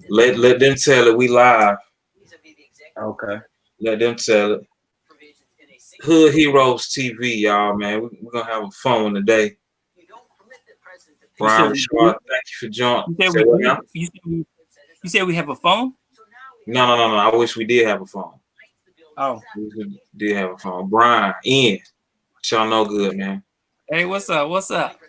Let them tell it. We live. Okay. Let them tell it. Hood Heroes TV, y'all, man. We're gonna have a fun one today. You said Brian Shaw, thank you for joining. you said Say we what did. now? You said we have a phone. No. I wish we did have a phone. Oh, We did have a phone. Brian, Ian, y'all know good, man. hey, what's up? What's up?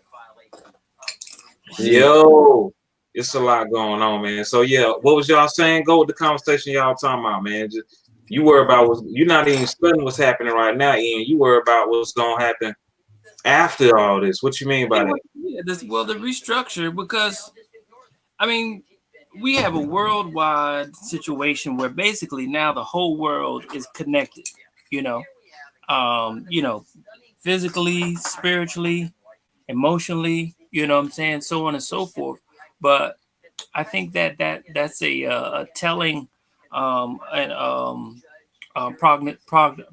Yeah. Yo, it's a lot going on, man. So yeah, what was y'all saying? Go with the conversation y'all talking about, man. Just you worry about what's you're not even studying what's happening right now, Ian. You worry about what's gonna happen after all this. What you mean by that? The restructure because I mean we have a worldwide situation where basically now the whole world is connected. You know, you know, physically, spiritually, emotionally. You know what I'm saying, so on and so forth. But I think that's a telling and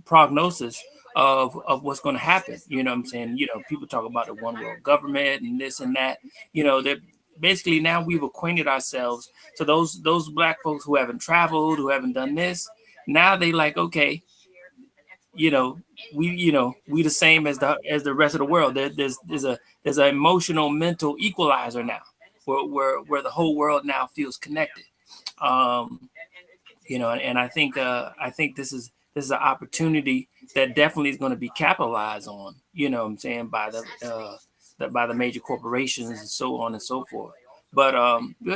prognosis of what's going to happen. You know what I'm saying? You know, people talk about the one world government and this and that. You know, that basically now we've acquainted ourselves. So those black folks who haven't traveled, who haven't done this, now they like, okay, you know, we the same as the rest of the world. There's an emotional mental equalizer now, where the whole world now feels connected. Um, you know, and I think this is an opportunity that definitely is going to be capitalized on. You know what I'm saying, by the major corporations and so on and so forth. But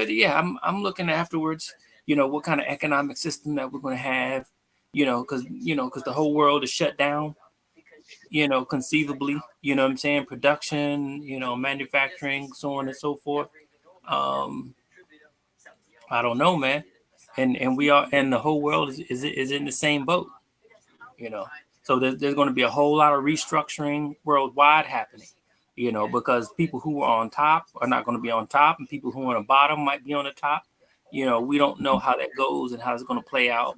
yeah, I'm looking afterwards. You know what kind of economic system that we're going to have. Because the whole world is shut down. You know, conceivably. You know what I'm saying, production. You know, manufacturing, so on and so forth. Um, I don't know, man. And we are, and the whole world is in the same boat. You know, so there's going to be a whole lot of restructuring worldwide happening. You know, because people who are on top are not going to be on top, and people who are on the bottom might be on the top. You know, we don't know how that goes and how it's going to play out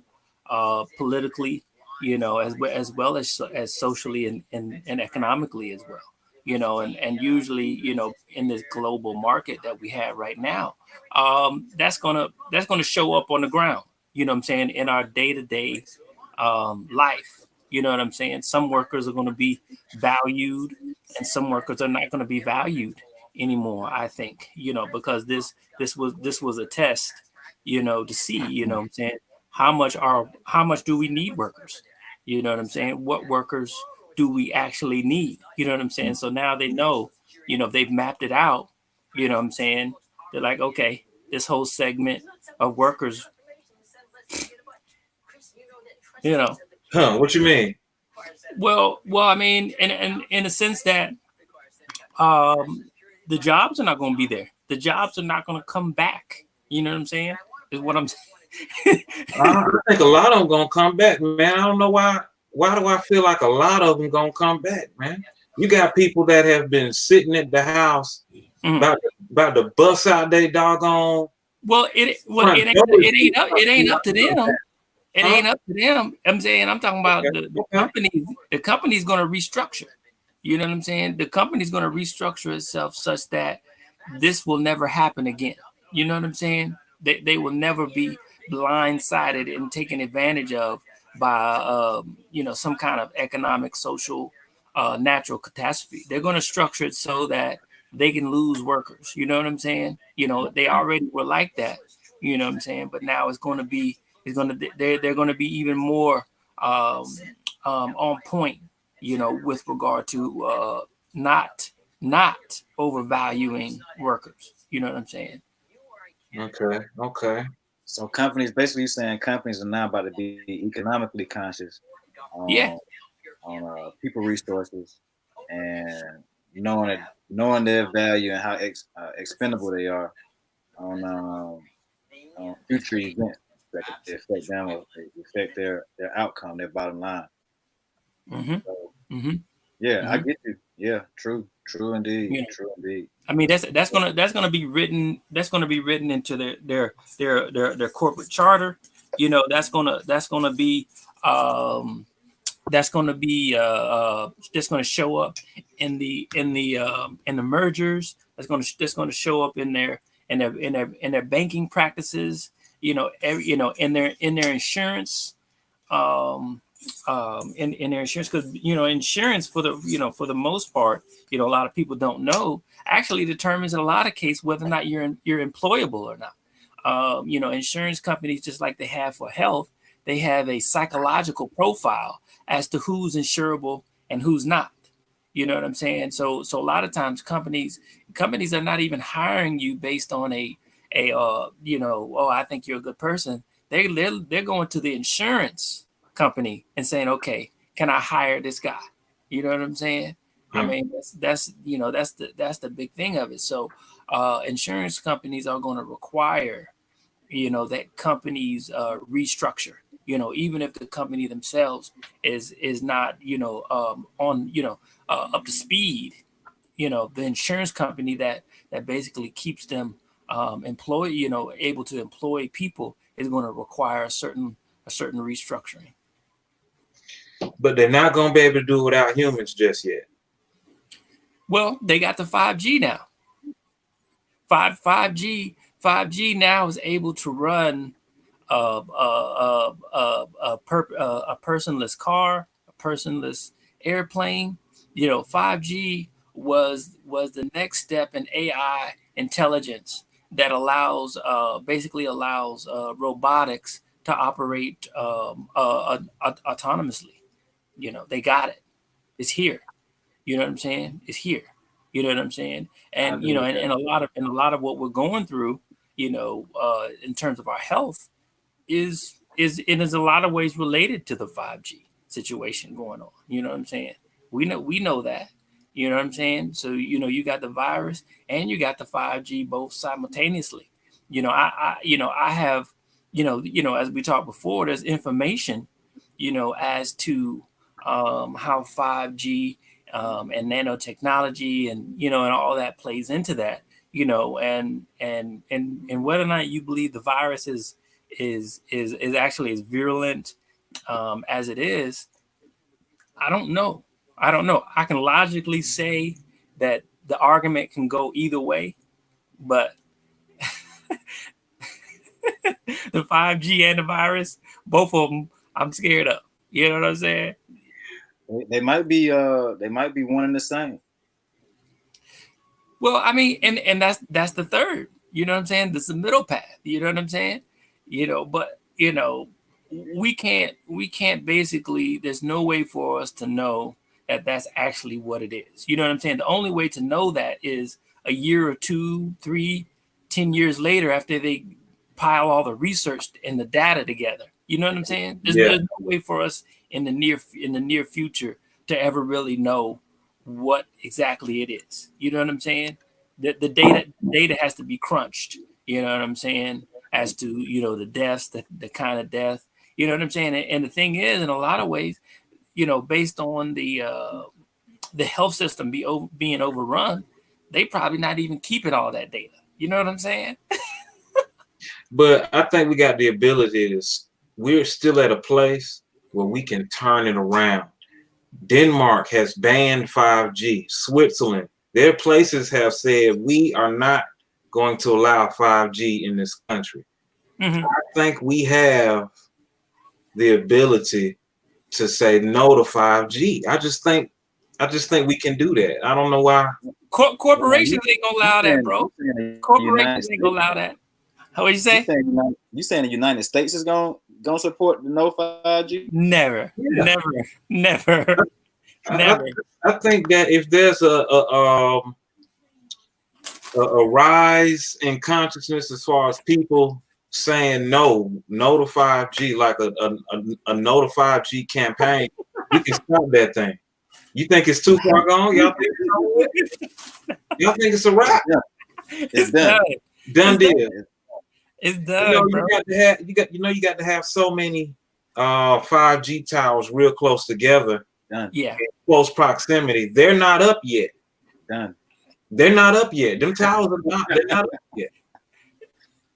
politically. You know, as well as socially and economically as well. You know, and usually, you know, in this global market that we have right now, that's gonna show up on the ground. You know what I'm saying, in our day to day life. You know what I'm saying? Some workers are going to be valued, and some workers are not going to be valued anymore. I think, you know, because this was a test, you know, to see, you know what I'm saying, how much do we need workers? You know what I'm saying? What workers do we actually need? You know what I'm saying? So now they know, you know, they've mapped it out. You know what I'm saying? They're like, okay, this whole segment of workers, you know, Huh? What you mean? well, I mean, in a sense that um, the jobs are not going to be there. The jobs are not going to come back. You know what I'm saying? Is what I'm saying. I think a lot of them gonna come back, man. I don't know why. Why do I feel like a lot of them gonna come back, man? You got people that have been sitting at the house Mhm. about to bust out their doggone Well, front doors. it ain't up to them. It Huh? ain't up to them. I'm saying, I'm talking about Okay. the Okay. company. The company's going to restructure. You know what I'm saying? The company's going to restructure itself such that this will never happen again. You know what I'm saying? They will never be blindsided and taken advantage of by you know, some kind of economic, social, natural catastrophe. They're going to structure it so that they can lose workers. You know what I'm saying? You know, they already were like that. You know what I'm saying? But now it's going to they're going to be even more um, on point. You know, with regard to not not overvaluing workers. You know what I'm saying? Okay. Okay. So companies, basically, you saying companies are now about to be economically conscious on Yeah, people resources and knowing their value and how expendable they are on future events that could affect them or affect their outcome, their bottom line. mm-hmm, So mm-hmm, yeah, I mm-hmm. get you. Yeah, true indeed, You know, true indeed. I mean, that's gonna be written. That's gonna be written into their corporate charter. You know, that's gonna be um, that's gonna show up in the mergers. That's gonna show up in in their banking practices, in their insurance, in their insurance, because insurance for the most part, a lot of people don't know, actually determines in a lot of cases whether or not you're employable or not. Insurance companies, just like they have for health, they have a psychological profile as to who's insurable and who's not. You know what I'm saying? So a lot of times companies are not even hiring you based on oh, I think you're a good person. They're going to the insurance company and saying, okay, can I hire this guy? You know what I'm saying? I mean, that's the big thing of it. So insurance companies are going to require that companies restructure, even if the company themselves is not on up to speed. The insurance company that basically keeps them able to employ people is going to require a certain restructuring. But they're not going to be able to do it without humans just yet. Well, they got the 5G now. 5G now is able to run a personless car, a personless airplane. 5G was the next step in AI intelligence that basically allows robotics to operate autonomously. They got it. It's here. You know what I'm saying? It's here. You know what I'm saying? And and a lot of what we're going through, in terms of our health, is in a lot of ways related to the 5G situation going on. You know what I'm saying? We know that. You know what I'm saying? So you got the virus and you got the 5G both simultaneously. I have as we talked before, there's information as to how 5G and nanotechnology and all that plays into that, and whether or not you believe the virus is actually as virulent as it is, I don't know. I can logically say that the argument can go either way, but the 5G and the virus, both of them, I'm scared of. You know what I'm saying? They might be one and the same. Well, I mean, and that's the third. You know what I'm saying? This is the middle path. You know what I'm saying? But we can't basically. There's no way for us to know that that's actually what it is. You know what I'm saying? The only way to know that is a year or 2, 3, 10 years later, after they pile all the research and the data together. You know what I'm saying? There's no way for us in the near future to ever really know what exactly it is. You know what I'm saying? The data has to be crunched. You know what I'm saying? As to the deaths, the kind of death. You know what I'm saying? And the thing is, in a lot of ways, based on the health system being overrun, they probably not even keeping all that data. You know what I'm saying? But I think we got the ability to. We're still at a place where we can turn it around. Denmark has banned 5G. Switzerland, their places have said we are not going to allow 5G in this country. Mm-hmm. I think we have the ability to say no to 5G. I just think we can do that. I don't know why. Corporations ain't gonna allow that, bro. Corporations ain't gonna allow that. What you say? You saying the United States is gonna support the no 5G? Never. I think that if there's a rise in consciousness as far as people saying no to 5G, like a no to 5G campaign, we can stop that thing. You think it's too far gone? Y'all think it's a wrap? Yeah. It's done. Done deal. It's done. You got to have so many 5G towers real close together. Done. Yeah. In close proximity. They're not up yet. Done. They're not up yet. Them towers are not. They're not up yet.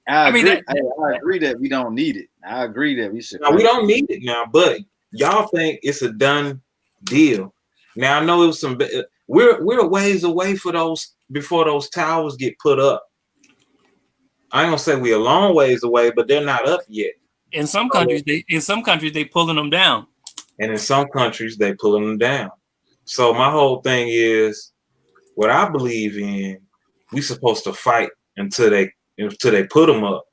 I agree that we don't need it. I agree that we should. Now, we don't need it now, but y'all think it's a done deal. Now I know it was some. We're a ways away for those before those towers get put up. I ain't gonna say we a long ways away, but they're not up yet. In some countries, they pulling them down. And in some countries, they pulling them down. So my whole thing is, what I believe in, we supposed to fight until they put them up.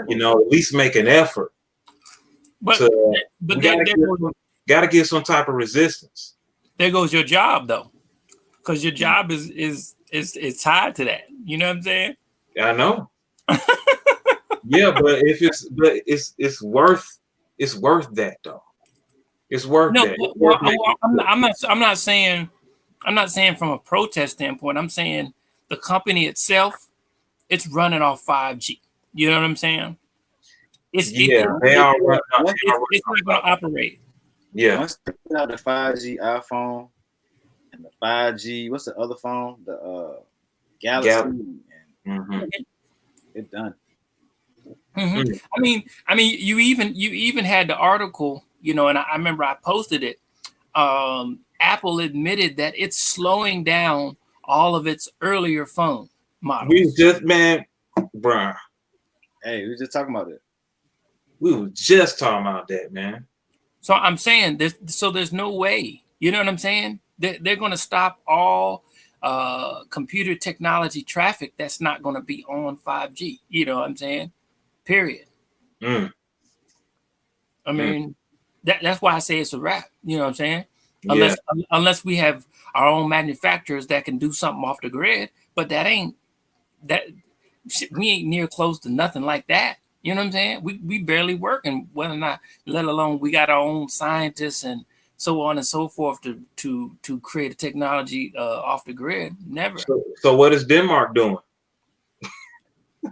You know, at least make an effort. But gotta give some type of resistance. There goes your job though, because your job is tied to that. You know what I'm saying? I know. Yeah, but it's worth that though. It's worth that. Well, I'm not saying from a protest standpoint. I'm saying the company itself, it's running off 5G. You know what I'm saying? It's not going to operate. Yeah. Once they put out the 5G iPhone and the 5G, what's the other phone? The Galaxy. It's done. Mm-hmm. I mean, you even had the article, you know, and I remember I posted it. Apple admitted that it's slowing down all of its earlier phone models. We just, man, bruh. Hey, we were just talking about it. We were just talking about that, man. So I'm saying there's no way. You know what I'm saying? They're going to stop all computer technology traffic that's not going to be on 5G. You know what I'm saying? Period. I mean, that's why I say it's a wrap. You know what I'm saying? Unless we have our own manufacturers that can do something off the grid, but we ain't near close to nothing like that. You know what I'm saying? We barely working, whether or not, let alone we got our own scientists and so on and so forth to create a technology off the grid. Never. So what is Denmark doing?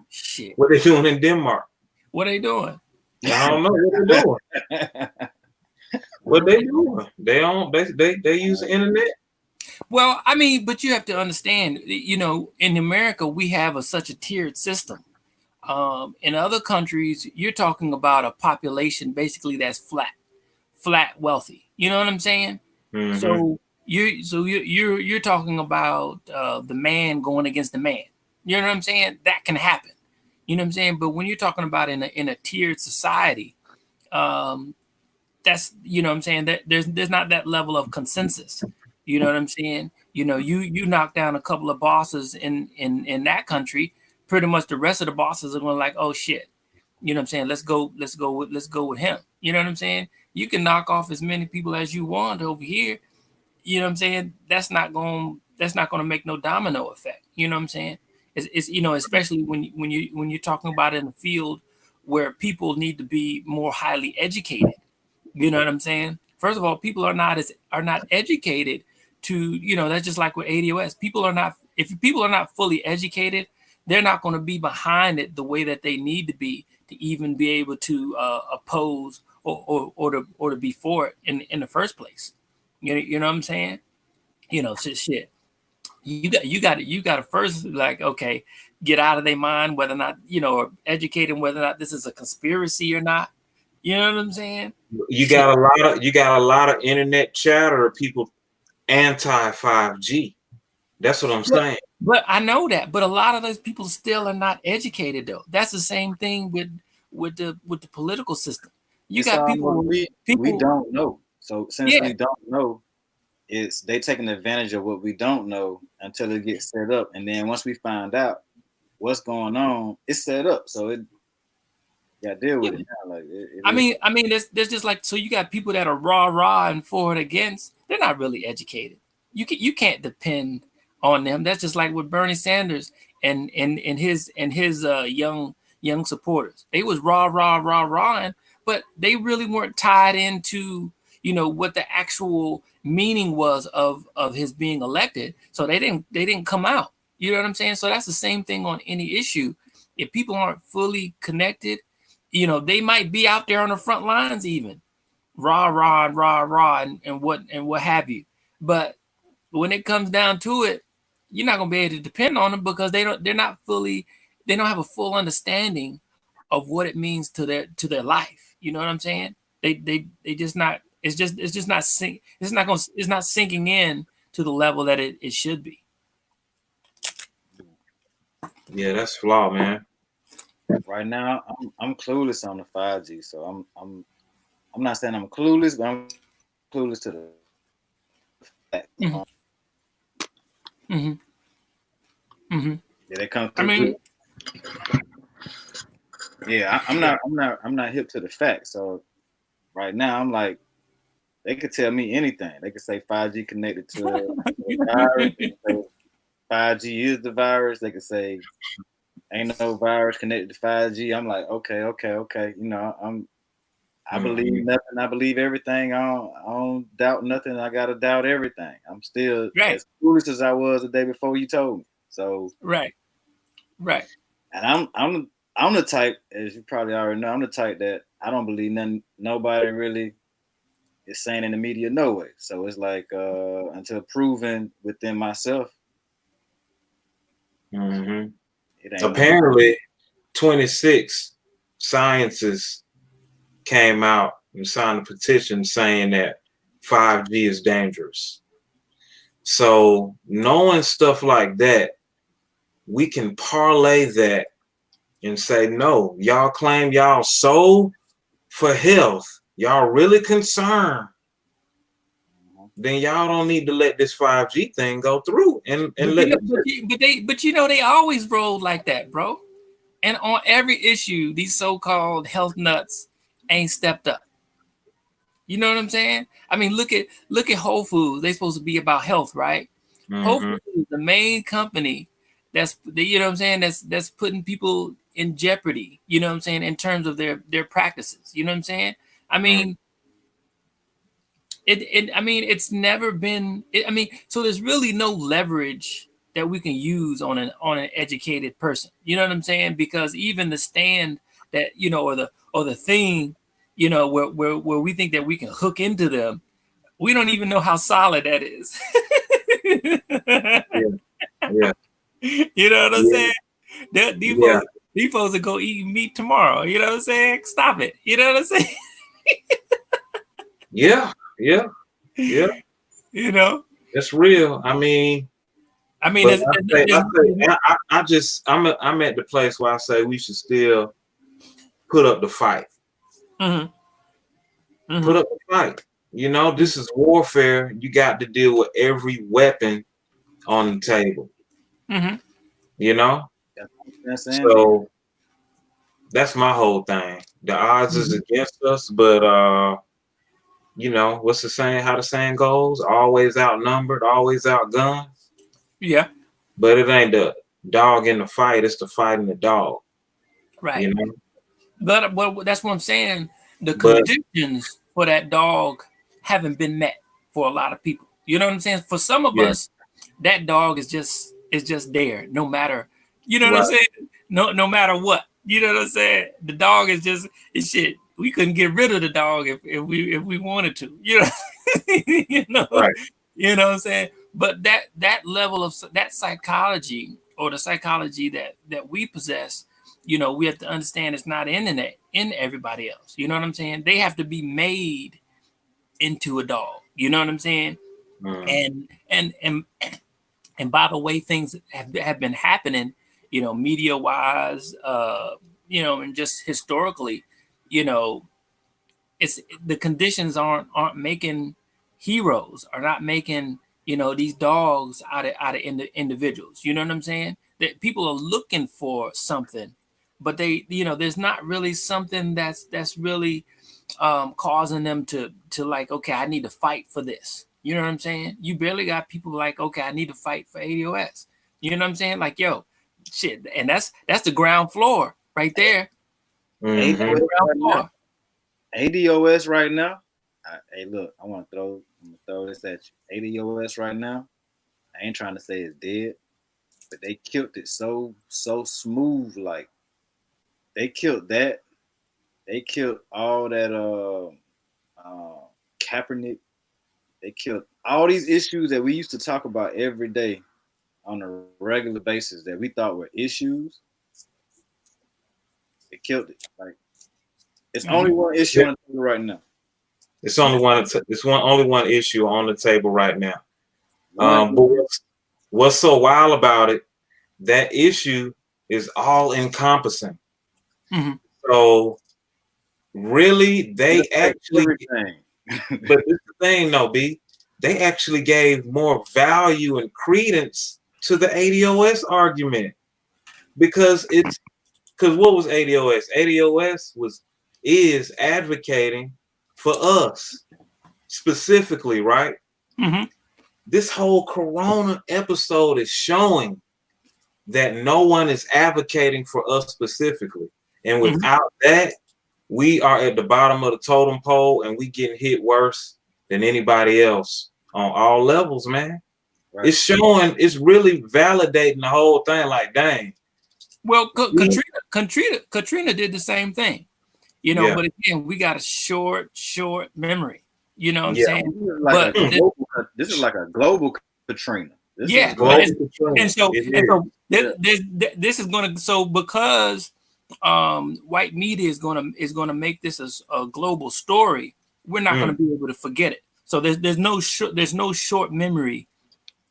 Shit. What are they doing in Denmark? What are they doing? I don't know what they're doing. What they doing? They use the internet. Well, I mean, but you have to understand, you know, in America we have such a tiered system. In other countries, you're talking about a population basically that's flat wealthy. You know what I'm saying? Mm-hmm. So you're talking about the man going against the man. You know what I'm saying? That can happen. You know what I'm saying? But when you're talking about in a tiered society, that's, you know what I'm saying, that there's not that level of consensus. You know what I'm saying? You know, you knock down a couple of bosses in that country, pretty much the rest of the bosses are going like, oh shit. You know what I'm saying? Let's go with him. You know what I'm saying? You can knock off as many people as you want over here. You know what I'm saying? That's not going to make no domino effect. You know what I'm saying? It's you know, especially when you're talking about in a field where people need to be more highly educated. You know what I'm saying? First of all, people are not educated to, you know, that's just like with ADOS. If people are not fully educated, they're not going to be behind it the way that they need to be to even be able to oppose or to be for it in the first place. You know what I'm saying? You know, shit. You got to first, like, okay, get out of their mind whether or not, you know, or educate them whether or not this is a conspiracy or not. You know what I'm saying? You got a lot of internet chatter of people anti 5G. That's what I'm saying. But I know that. But a lot of those people still are not educated though. That's the same thing with the political system. You got people we don't know. So since we don't know, they taking advantage of what we don't know until it gets set up, and then once we find out what's going on, it's set up. So it got to deal with it now. Like I mean, there's just like, so you got people that are rah and for and against. They're not really educated. You can't depend on them. That's just like with Bernie Sanders and his young supporters. They was rah, but they really weren't tied into, you know, what the actual meaning was of his being elected. So they didn't come out. You know what I'm saying? So that's the same thing on any issue. If people aren't fully connected, you know, they might be out there on the front lines, even rah and what have you. But when it comes down to it, you're not gonna be able to depend on them because they don't have a full understanding of what it means to their life. You know what I'm saying? They just not. It's not sinking in to the level that it should be. Yeah, that's flawed, man. Right now, I'm clueless on the 5G, so I'm not saying I'm clueless, but I'm clueless to the fact. Mhm. Mhm. Mhm. Did they come I through mean, clear? Yeah, I'm not hip to the facts. So right now, I'm like, they could tell me anything. They could say 5G connected to a virus. They could say 5G is the virus. They could say ain't no virus connected to 5G. I'm like, okay. You know, I believe Mhm. nothing. I believe everything. I don't doubt nothing. I gotta doubt everything. I'm still right, as foolish as I was the day before you told me. So, right, right. and I'm the type, as you probably already know, I'm the type that I don't believe nothing. Nobody really is saying in the media, no way. So it's like until proven within myself, Mhm. it ain't no. Apparently, 26 scientists came out and signed a petition saying that 5G is dangerous. So knowing stuff like that, we can parlay that and say, no, y'all claim y'all so for health, y'all really concerned, then y'all don't need to let this 5G thing go through and But let they always roll like that, bro. And on every issue, these so-called health nuts ain't stepped up. You know what I'm saying? I mean, look at Whole Foods. They supposed to be about health, right? Whole mm-hmm. Foods is the main company you know what I'm saying, that's putting people in jeopardy, you know what I'm saying, in terms of their practices. You know what I'm saying? I mean, I mean, it's never been I mean, so there's really no leverage that we can use on an educated person. You know what I'm saying? Because even the stand that, you know, or the thing, you know, where we think that we can hook into them, we don't even know how solid that is. Yeah, yeah, You know what I'm yeah, saying? yeah, These folks will go eat meat tomorrow. You know what I'm saying? Stop it. You know what I'm saying? yeah, yeah, yeah. You know? It's real. I mean, I mean, but I'm at the place where I say we should still put up the fight. mm-hmm, Put mm-hmm, up the fight. You know, this is warfare. You got to deal with every weapon on the table. mm-hmm. You know, That's what I'm saying. so that's my whole thing. The odds is Mm-hmm. against us, but you know, what's the saying? How the saying goes? Always outnumbered, always outgunned. Yeah, But it ain't the dog in the fight; it's the fight in the dog. right. You know. But that's what I'm saying. The But conditions for that dog haven't been met for a lot of people. You know what I'm saying? For some of yeah, us, that dog is just there, no matter. You know what I'm right, saying? No matter what. You know what I'm saying? The dog is just it's shit. We couldn't get rid of the dog if we wanted to. You know, you know, right. you know what I'm saying? But that level of that psychology or the psychology that we possess, you know, we have to understand it's not in everybody else. You know what I'm saying? They have to be made into a dog. You know what I'm saying? Mm, And by the way things have been happening, you know, media wise, you know, and just historically, you know, it's the conditions aren't making heroes, are not making, you know, these dogs out of individuals. You know what I'm saying? That people are looking for something, but they, you know, there's not really something that's really causing them to like, okay, I need to fight for this. You know what I'm saying? You barely got people like, okay, I need to fight for ADOS. You know what I'm saying? Like, yo, shit, and that's the ground floor right there. That's mm-hmm. the ADOS ground right now. floor. ADOS right now. Hey, look, I'm gonna throw this at you. ADOS right now. I ain't trying to say it's dead, but they killed it so smooth. Like they killed that. They killed all that. Kaepernick. They killed all these issues that we used to talk about every day on a regular basis that we thought were issues. They killed it. Like it's only Mhm. one issue on the table right now. It's only one issue on the table right now. One. But what's so wild about it? That issue is all encompassing. Mhm. So really, they actually, everything. but this is the thing, though, B. They actually gave more value and credence to the ADOS argument because what was ADOS? ADOS is advocating for us specifically, right? Mhm. This whole Corona episode is showing that no one is advocating for us specifically, and Mhm. without that, we are at the bottom of the totem pole, and we getting hit worse than anybody else on all levels, man. Right. It's showing, it's really validating the whole thing. Like, dang. Well, Katrina did the same thing, you know. Yeah. But again, we got a short memory. You know what I'm Yeah. saying? This is like But this is like a global Katrina. This yeah, is like, and so this is gonna, so because white media is gonna make this a global story, we're not gonna be able to forget it. So there's no short memory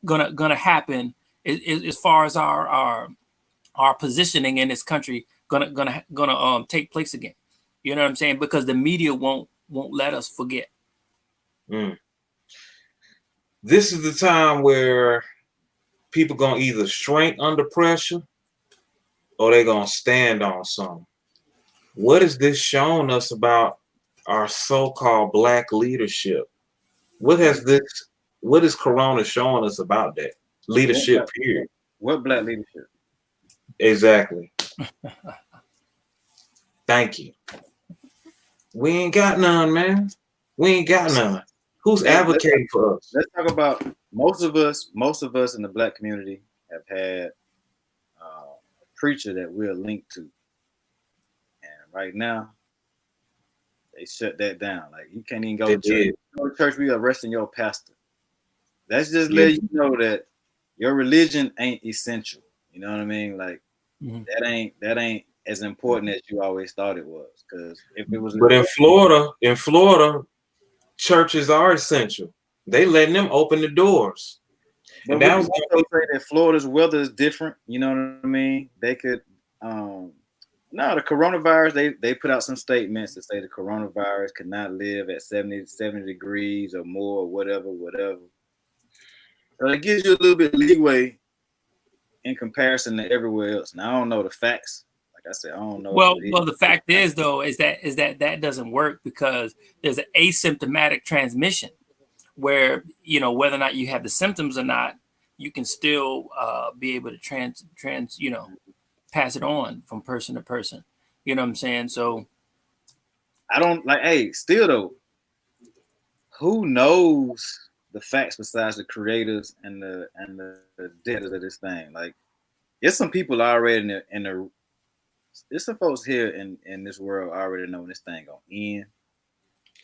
gonna happen as far as our positioning in this country gonna take place again. You know what I'm saying? Because the media won't let us forget. This is the time where people gonna either shrink under pressure or they're gonna stand on something. What is this showing us about our so-called black leadership? What is Corona showing us about that leadership period? what black leadership? Exactly. Thank you. We ain't got none, man. We ain't got none. Who's advocating for us? Let's talk about most of us in the black community have had a preacher that we're linked to. And right now, they shut that down. Like, you can't even go to church. Go to church, we arresting your pastor. That's just let you know that your religion ain't essential. You know what I mean? Like, that ain't as important as you always thought it was. Because if it was, but in Florida, churches are essential. They letting them open the doors. But and that we was also say that Florida's weather is different. You know what I mean? They could, no, the coronavirus. They put out some statements to say the coronavirus could not live at 70 degrees or more, or whatever. So it gives you a little bit of leeway in comparison to everywhere else. Now I don't know the facts. Like I said, I don't know. Well, the fact is though is that doesn't work because there's an asymptomatic transmission where, you know, whether or not you have the symptoms or not, you can still be able to pass it on from person to person. You know what I'm saying? So I don't like. Hey, still though, who knows the facts besides the creators and the debtors of this thing? Like, there's some people already there's some folks here in this world already know when this thing gonna end.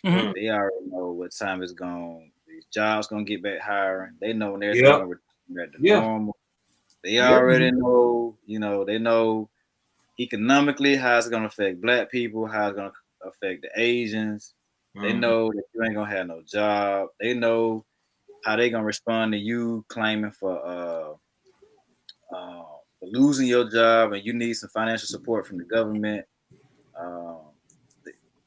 Mhm. They already know what time it's going. These jobs gonna get back hiring. They know when everything gonna return back to normal. They already know. You know, they know economically how it's gonna affect black people, how it's gonna affect the Asians. They know that you ain't gonna have no job. They know how they gonna respond to you claiming for losing your job and you need some financial support from the government. Um,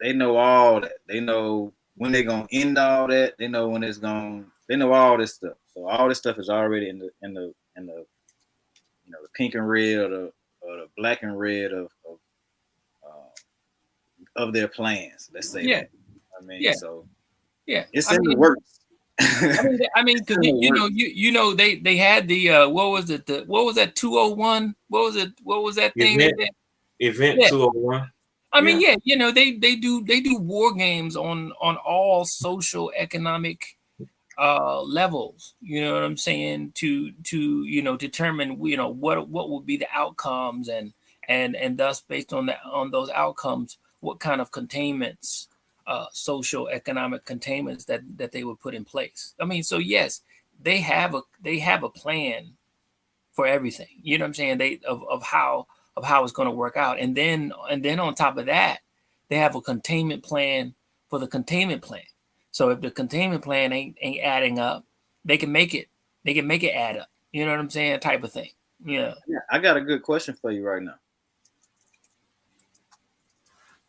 they know all that. They know when they're gonna end all that. They know when it's going. They know all this stuff. So all this stuff is already in the you know, the pink and red or the black and red of their plans. Let's say that. I mean, so it's in the works. I mean, because you know, they had the what was it? What was that 201? What was it? What was that thing? Event 201. I mean, you know, they do war games on all social economic levels. You know what I'm saying? To you know, determine, you know, what would be the outcomes and thus based on those outcomes, what kind of containments, social economic containments that they would put in place. I mean, so yes, they have a plan for everything. You know what I'm saying? They of how it's going to work out, and then on top of that, they have a containment plan for the containment plan. So if the containment plan ain't adding up, they can make it add up. You know what I'm saying? Type of thing. Yeah. I got a good question for you right now.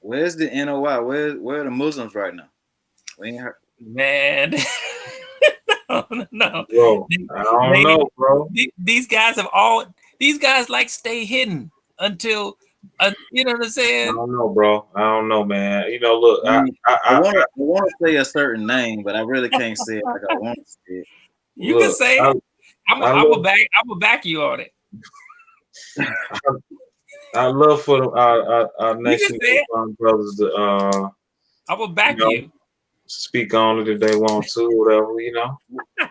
Where's the NOI? Where are the Muslims right now? We ain't heard. Man. No. Bro, I don't know, bro. These guys like stay hidden until you know what I'm I saying? don't know, bro. I don't know, man. You know, look, I want to say a certain name, but I really can't say it like I want to say it. You can say it. I'm gonna back you on it. I love for our You nation can say it. brothers to I'm gonna back you know, you. speak on it if they want to, whatever, you know.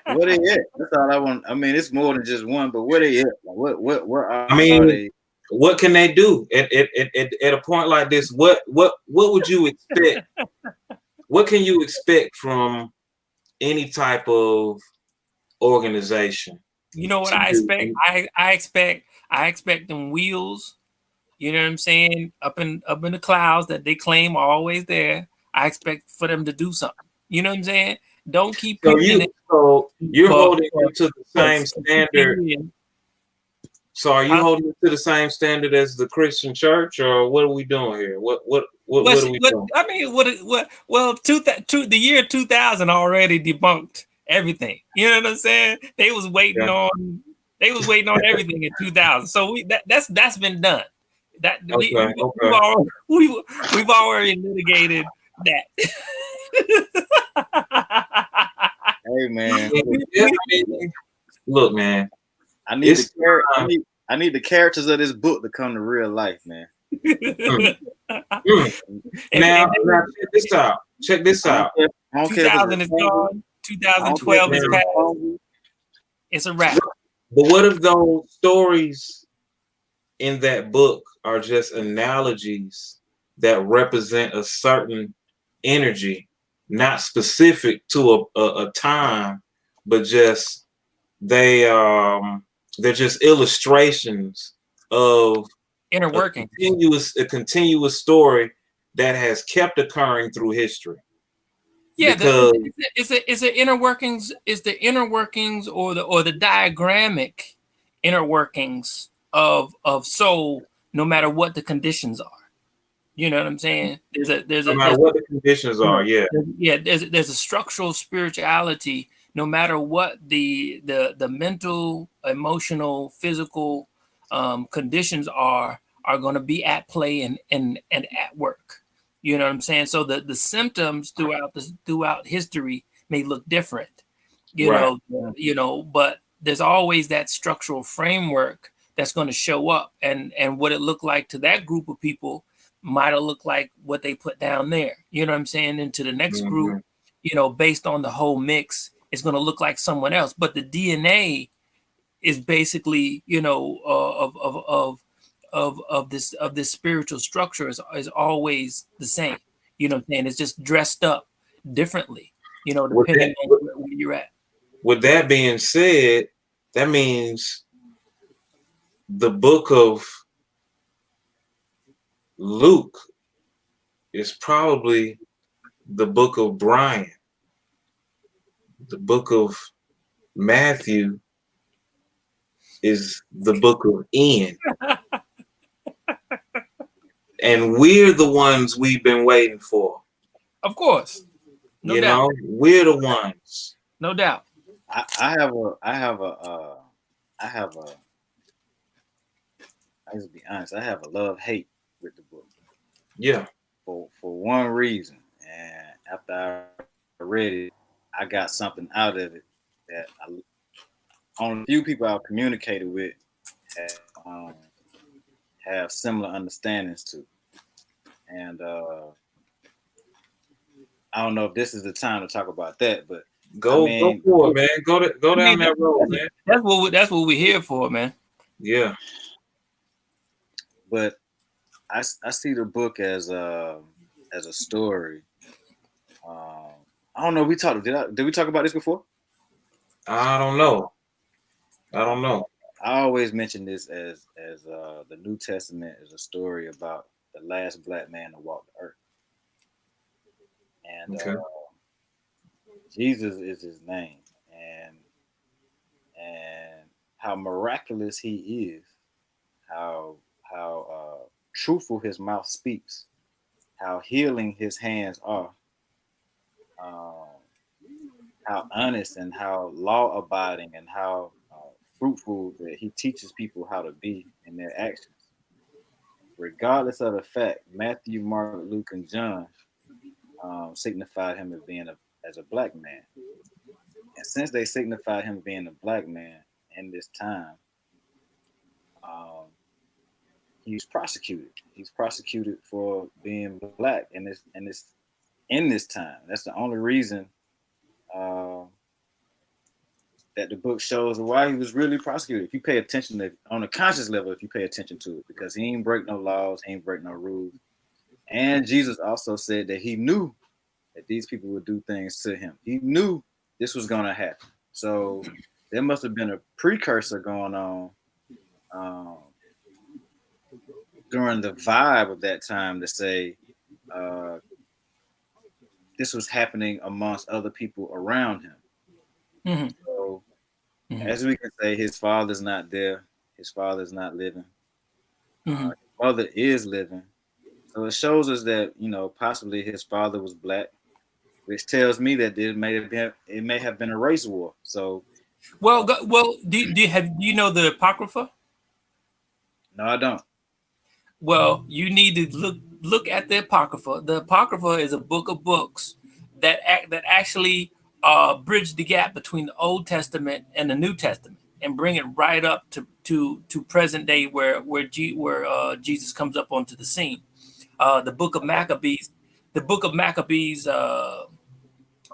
Where they at? That's all I want. I mean, it's more than just one, but where they at? Like, where are, I mean, are they? what can they do at a point like this? What would you expect? What can you expect from any type of organization You know what to I do? expect? I expect them wheels, you know what I'm saying, up in the clouds that they claim are always there. I expect for them to do something. You know what I'm saying? Don't keep So preaching it you're for, holding for, it to the for same 60 standard. years. So are you Huh? holding it to the same standard as the Christian church, or what are we doing here? What are we doing? I mean, well, the year 2000 already debunked everything. You know what I'm saying? They was waiting Yeah. on everything in 2000. So that's been done. That Okay. we've already litigated that. Hey man, Yeah, I mean, look, man, I need it's I need the characters of this book to come to real life, man. mm, And now check this out. Check this out. I don't care if it's 2000 is gone. I don't care if 2012 is it's past. Rapunzel. It's a wrap. But what if those stories in that book are just analogies that represent a certain energy, not specific to a time, but just they're just illustrations of Inner working. a continuous story that has kept occurring through history. Yeah, Because is the inner workings or the diagrammic inner workings of soul, no matter what the conditions are. You know what I'm saying? no matter what the conditions are, yeah. There's a structural spirituality, no matter what the mental, emotional, physical conditions are going to be at play and at work. You know what I'm saying? So the symptoms throughout history may look different, Right. but there's always that structural framework that's going to show up, and what it looked like to that group of people might have looked like what they put down there. You know what I'm saying? Into the next group, based on the whole mix, it's going to look like someone else. But the DNA is basically, of this spiritual structure is always the same. You know what I'm saying? It's just dressed up differently, depending on where you're at. With that being said, that means the book of Luke is probably the book of Brian. The book of Matthew is the book of Ian. And we're the ones we've been waiting for. Of course. No doubt. We're the ones. No doubt. I just be honest, I have a love-hate with the book. Yeah. For one reason. And after I read it, I got something out of it that only a few people I've communicated with have similar understandings to. And I don't know if this is the time to talk about that, but go for it, man. Go down that road, man. That's what we're here for, man. Yeah. But I see the book as a story. I don't know. Did we talk about this before? I don't know. I always mention this as the New Testament is a story about the last black man to walk the earth, and Okay. Jesus is his name, and how miraculous he is, how truthful his mouth speaks, how healing his hands are, um, how honest and how law abiding and how fruitful that he teaches people how to be in their actions. Regardless of the fact, Matthew, Mark, Luke, and John signified him as being as a black man. And since they signified him being a black man in this time, um, he was prosecuted. He's prosecuted for being black in this time. That's the only reason uh, that the book shows why he was really prosecuted. If you pay attention to, on a conscious level, if you pay attention to it, because he ain't break no laws, he ain't break no rules. And Jesus also said that he knew that these people would do things to him. He knew this was going to happen. So there must have been a precursor going on um, during the vibe of that time to say uh, this was happening amongst other people around him. Mm-hmm. So as we can say, his father's not there. His father's not living. His mother is living. So it shows us that, you know, possibly his father was black, which tells me that it may have been a race war. So, do you know the Apocrypha? No, I don't. Well, you need to look at the Apocrypha. The Apocrypha is a book of books that actually bridge the gap between the Old Testament and the New Testament and bring it right up to present day where Jesus comes up onto the scene. The book of Maccabees,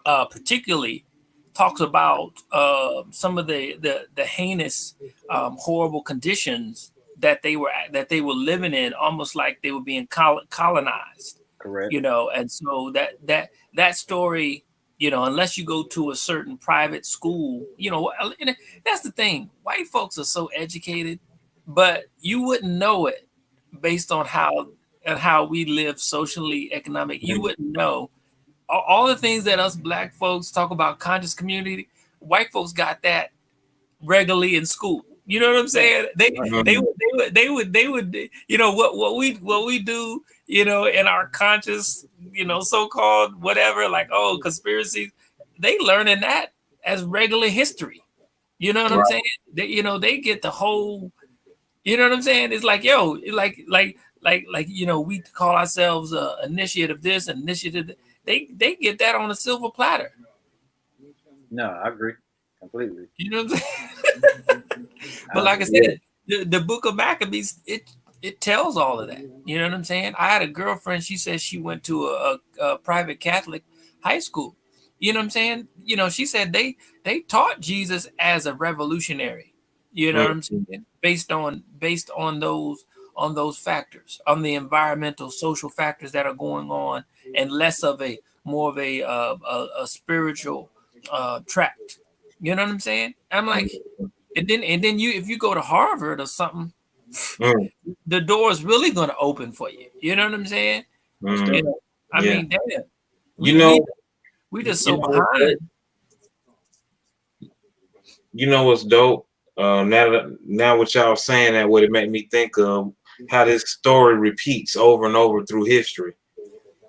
particularly talks about some of the heinous, horrible conditions that they were living in, almost like they were being colonized. Correct. You know, and so that story, you know, unless you go to a certain private school, you know, and that's the thing. White folks are so educated, but you wouldn't know it based on how we live socially, economic. You wouldn't know all the things that us black folks talk about, conscious community. White folks got that regularly in school. You know what I'm saying? They would, you know, what we do, you know, in our conscious, you know, so-called whatever, like, oh, conspiracies, they learning that as regular history. You know what I'm saying? They, you know, they get the whole, you know what I'm saying? It's like, yo, like, you know, we call ourselves initiative this and initiative that. They get that on a silver platter. No, I agree completely. You know what I'm saying? But like I said, the book of Maccabees, it tells all of that. You know what I'm saying? I had a girlfriend, she said she went to a private Catholic high school. You know what I'm saying? You know, she said they taught Jesus as a revolutionary. You know what I'm saying? Based on those factors, on the environmental, social factors that are going on, and less of more of a spiritual tract. You know what I'm saying? I'm like, and then you, if you go to Harvard or something, the door is really going to open for you. You know what I'm saying? You know, I mean, damn. We just so behind. You know what's dope? Now what y'all saying, that would it make me think of how this story repeats over and over through history.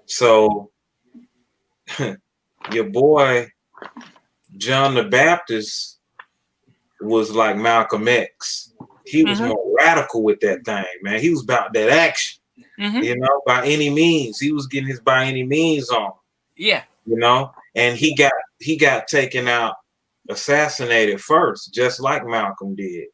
So your boy John the Baptist was like Malcolm X. He was more radical with that thing, man. He was about that action, you know, by any means. He was getting his by any means on. Yeah. You know, and he got taken out, assassinated first, just like Malcolm did.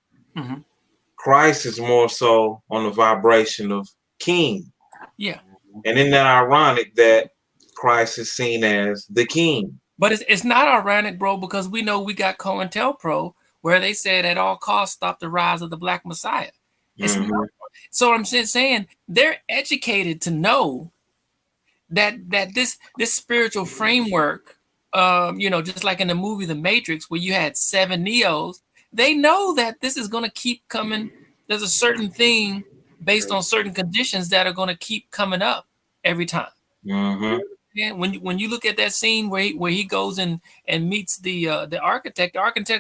Christ is more so on the vibration of king. Yeah. And isn't that ironic that Christ is seen as the king? But it's not ironic, bro, because we know we got COINTELPRO where they said at all costs stop the rise of the Black Messiah. It's not, so I'm saying they're educated to know that this spiritual framework, you know, just like in the movie The Matrix, where you had 7 Neos, they know that this is going to keep coming. There's a certain thing based on certain conditions that are going to keep coming up every time. Yeah, when you look at that scene where he goes and meets the architect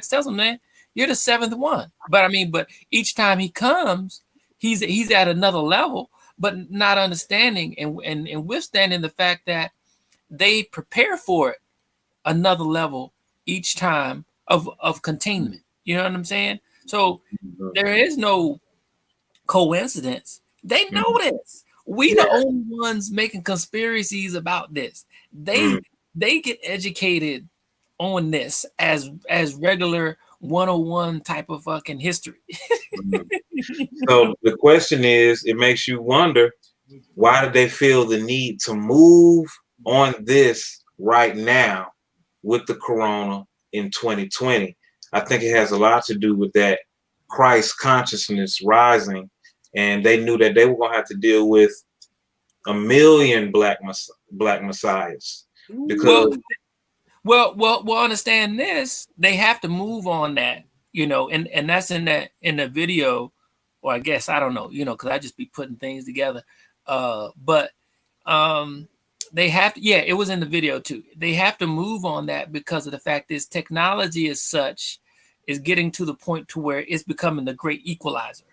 tells him, man, you're the 7th one. But I mean, but each time he comes, he's at another level. but not understanding and withstanding the fact that they prepare for it another level each time of containment. You know what I'm saying? So there is no coincidence. They know this. We the only ones making conspiracies about this. They get educated on this as regular 101 type of fucking history. So the question is, it makes you wonder, why did they feel the need to move on this right now with the corona in 2020? I think it has a lot to do with that Christ consciousness rising, and they knew that they were gonna have to deal with a million black messiahs because Well, understand this. They have to move on that, you know, and that's in the video, or I guess I don't know, you know, because I just be putting things together. But they have to, yeah, it was in the video too. They have to move on that because of the fact is technology as such is getting to the point to where it's becoming the great equalizer.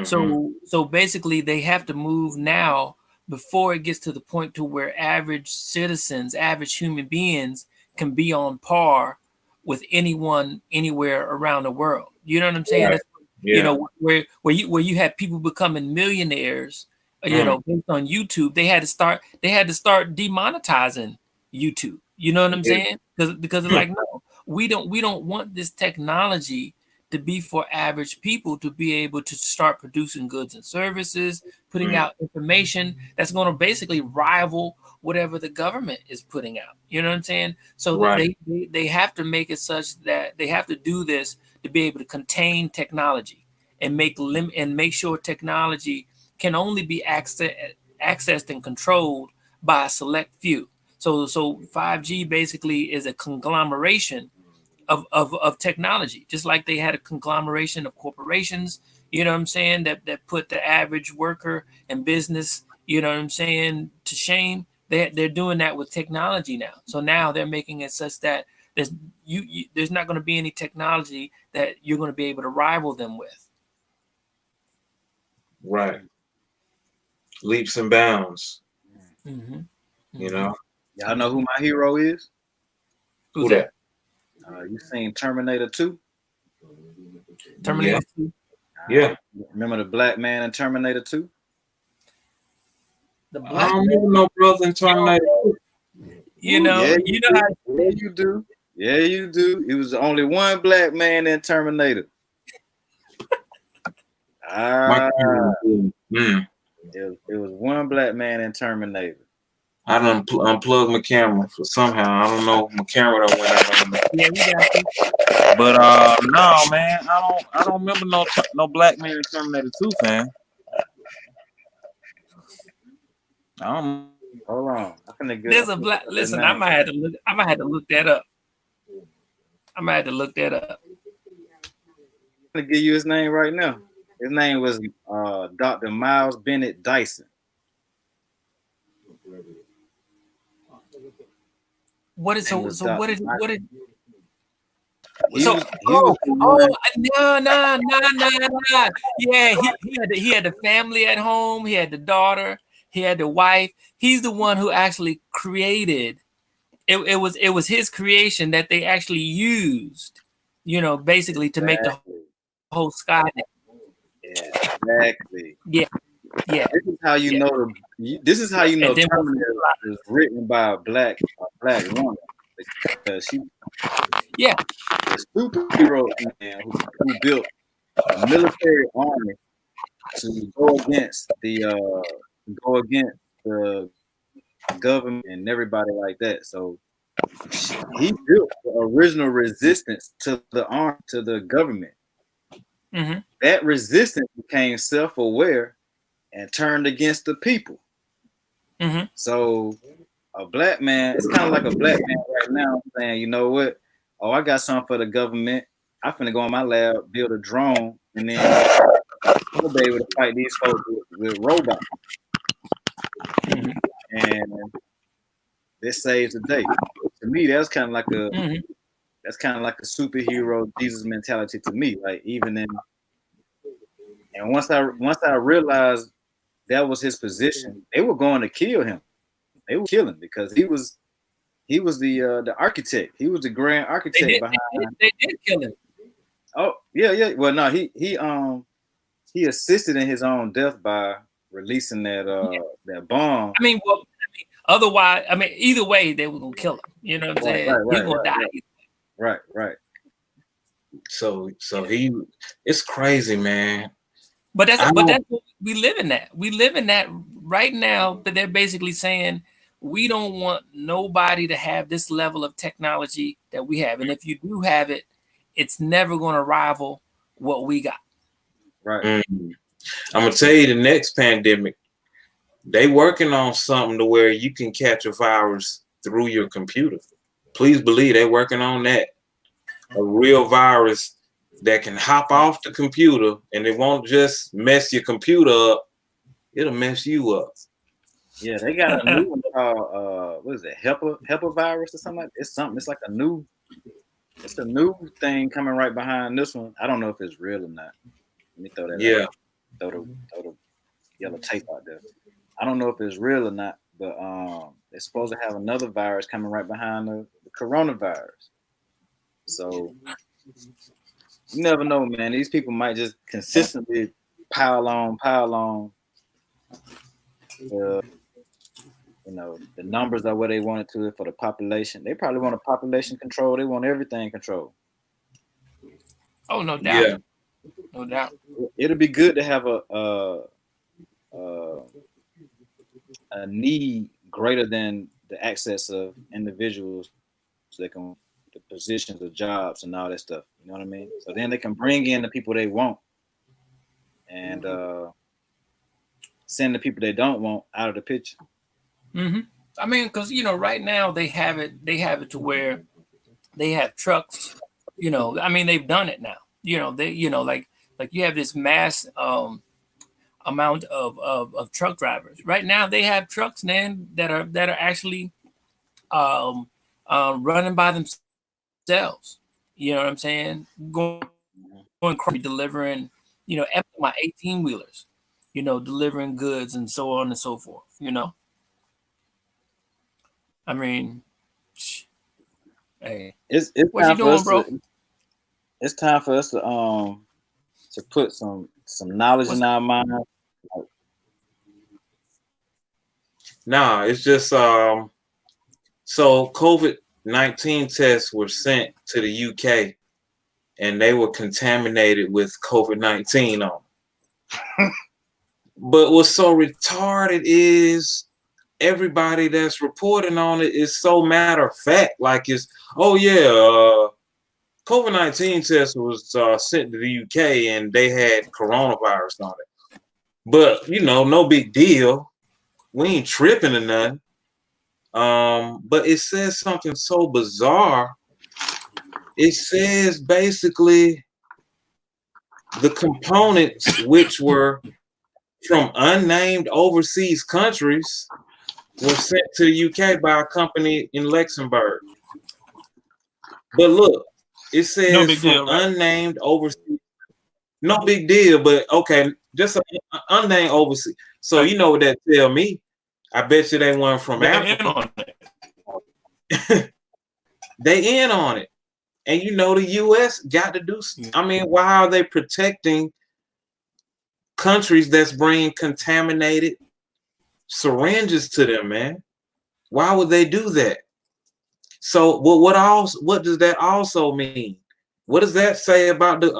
So basically they have to move now before it gets to the point to where average citizens, average human beings can be on par with anyone anywhere around the world. You know what I'm saying? Right. That's, you know, where you had people becoming millionaires, you know, based on YouTube. They had to start demonetizing YouTube. You know what I'm saying? Because they're like, no, we don't want this technology to be for average people to be able to start producing goods and services, putting out information that's going to basically rival whatever the government is putting out. You know what I'm saying? So they have to make it such that they have to do this to be able to contain technology and make sure technology can only be accessed and controlled by a select few. So 5G basically is a conglomeration of technology, just like they had a conglomeration of corporations, you know what I'm saying, that put the average worker and business, you know what I'm saying, to shame. They're doing that with technology now. So now they're making it such that there's not going to be any technology that you're going to be able to rival them with. Right. Leaps and bounds. You know. Y'all know who my hero is? Who's that? You seen Terminator 2? Terminator 2? Yeah. Remember the black man in Terminator 2? The black I don't remember no brother in Terminator 2. You know, yeah, you know how. Yeah, you do. Yeah, you do. It was only one black man in Terminator. It was one black man in Terminator. I done unplugged my camera for somehow. I don't know. My camera done went out on me. Yeah, we got you. But no, man. I don't remember no black man in Terminator 2, fam. I don't. Hold on. There's a black. Listen, I might have to look. I might have to look that up. I'm gonna give you his name right now. His name was Dr. Miles Bennett Dyson. What is so? So what is? He So was no. Yeah, he had the family at home. He had the daughter. He had the wife. He's the one who actually created. It was his creation that they actually used. You know, basically to make the whole sky. Yeah, exactly. Yeah. This is how you know. This is how you know Terminator was written by a black woman, because she, the superhero man who built a military army to go against the government and everybody like that. So he built the original resistance to the government. Mm-hmm. That resistance became self-aware and turned against the people. Mm-hmm. So a black man, it's kind of like a black man right now saying, you know what? Oh, I got something for the government. I'm finna go in my lab, build a drone, and then we'll be able to fight these folks with robots. Mm-hmm. And this saves the day. To me, that's kind of like a superhero Jesus mentality to me. Like, even in, and once I realized that was his position, they were going to kill him. They were killing because he was the architect. He was the grand architect behind. They did kill him. Oh yeah. Well, no, he assisted in his own death by releasing that bomb. I mean, otherwise, I mean, either way, they were gonna kill him. You know what I'm saying? He's gonna die. Right. So it's crazy, man. But that's what we live in that. We live in that right now. But they're basically saying we don't want nobody to have this level of technology that we have, and if you do have it, it's never going to rival what we got. Right. I'm gonna tell you, the next pandemic, they working on something to where you can catch a virus through your computer. Please believe they're working on that. A real virus that can hop off the computer, and it won't just mess your computer up, it'll mess you up. Yeah, they got a new one called what is it, HEPA virus or something like that. It's like a new thing coming right behind this one. I don't know if it's real or not. Let me throw that out. Throw the yellow tape out there. I don't know if it's real or not, but they're supposed to have another virus coming right behind the coronavirus. So you never know, man. These people might just consistently pile on. The numbers are where they want it to for the population. They probably want a population control. They want everything controlled. Oh, no doubt. Yeah. No doubt. It'll be good to have a need greater than the access of individuals so they can the positions of jobs and all that stuff. You know what I mean? So then they can bring in the people they want and send the people they don't want out of the picture. Mm-hmm. I mean, because right now they have it to where they have trucks. I mean, they've done it now. Like you have this mass amount of truck drivers. Right now, they have trucks, man, that are actually running by themselves. You know what I'm saying? Going crazy, delivering, my 18 wheelers, delivering goods and so on and so forth. I mean, hey, it's what you doing, bro? It's time for us to put some knowledge in our mind. Nah, it's just so COVID-19 tests were sent to the UK, and they were contaminated with COVID-19 on them. But what's so retarded is everybody that's reporting on it is so matter of fact. Like it's, COVID-19 test was sent to the UK and they had coronavirus on it. But no big deal. We ain't tripping or nothing. But it says something so bizarre. It says basically the components which were from unnamed overseas countries were sent to the UK by a company in Luxembourg. But look, it says from deal, right? Unnamed overseas. No big deal, but okay, just an unnamed overseas. So you know what that tell me? I bet you they weren't from Africa. They in on it. And the US got to do, I mean, why are they protecting countries that's bringing contaminated syringes to them, man? Why would they do that? So what does that also mean? What does that say about the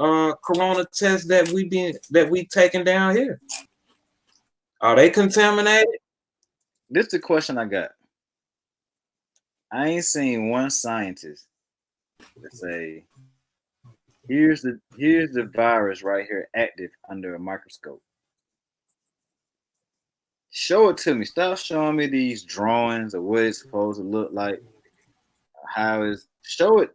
corona test that we taking down here? Are they contaminated? This is the question I got. I ain't seen one scientist that say, here's the virus right here active under a microscope. Show it to me. Stop showing me these drawings of what it's supposed to look like. Show it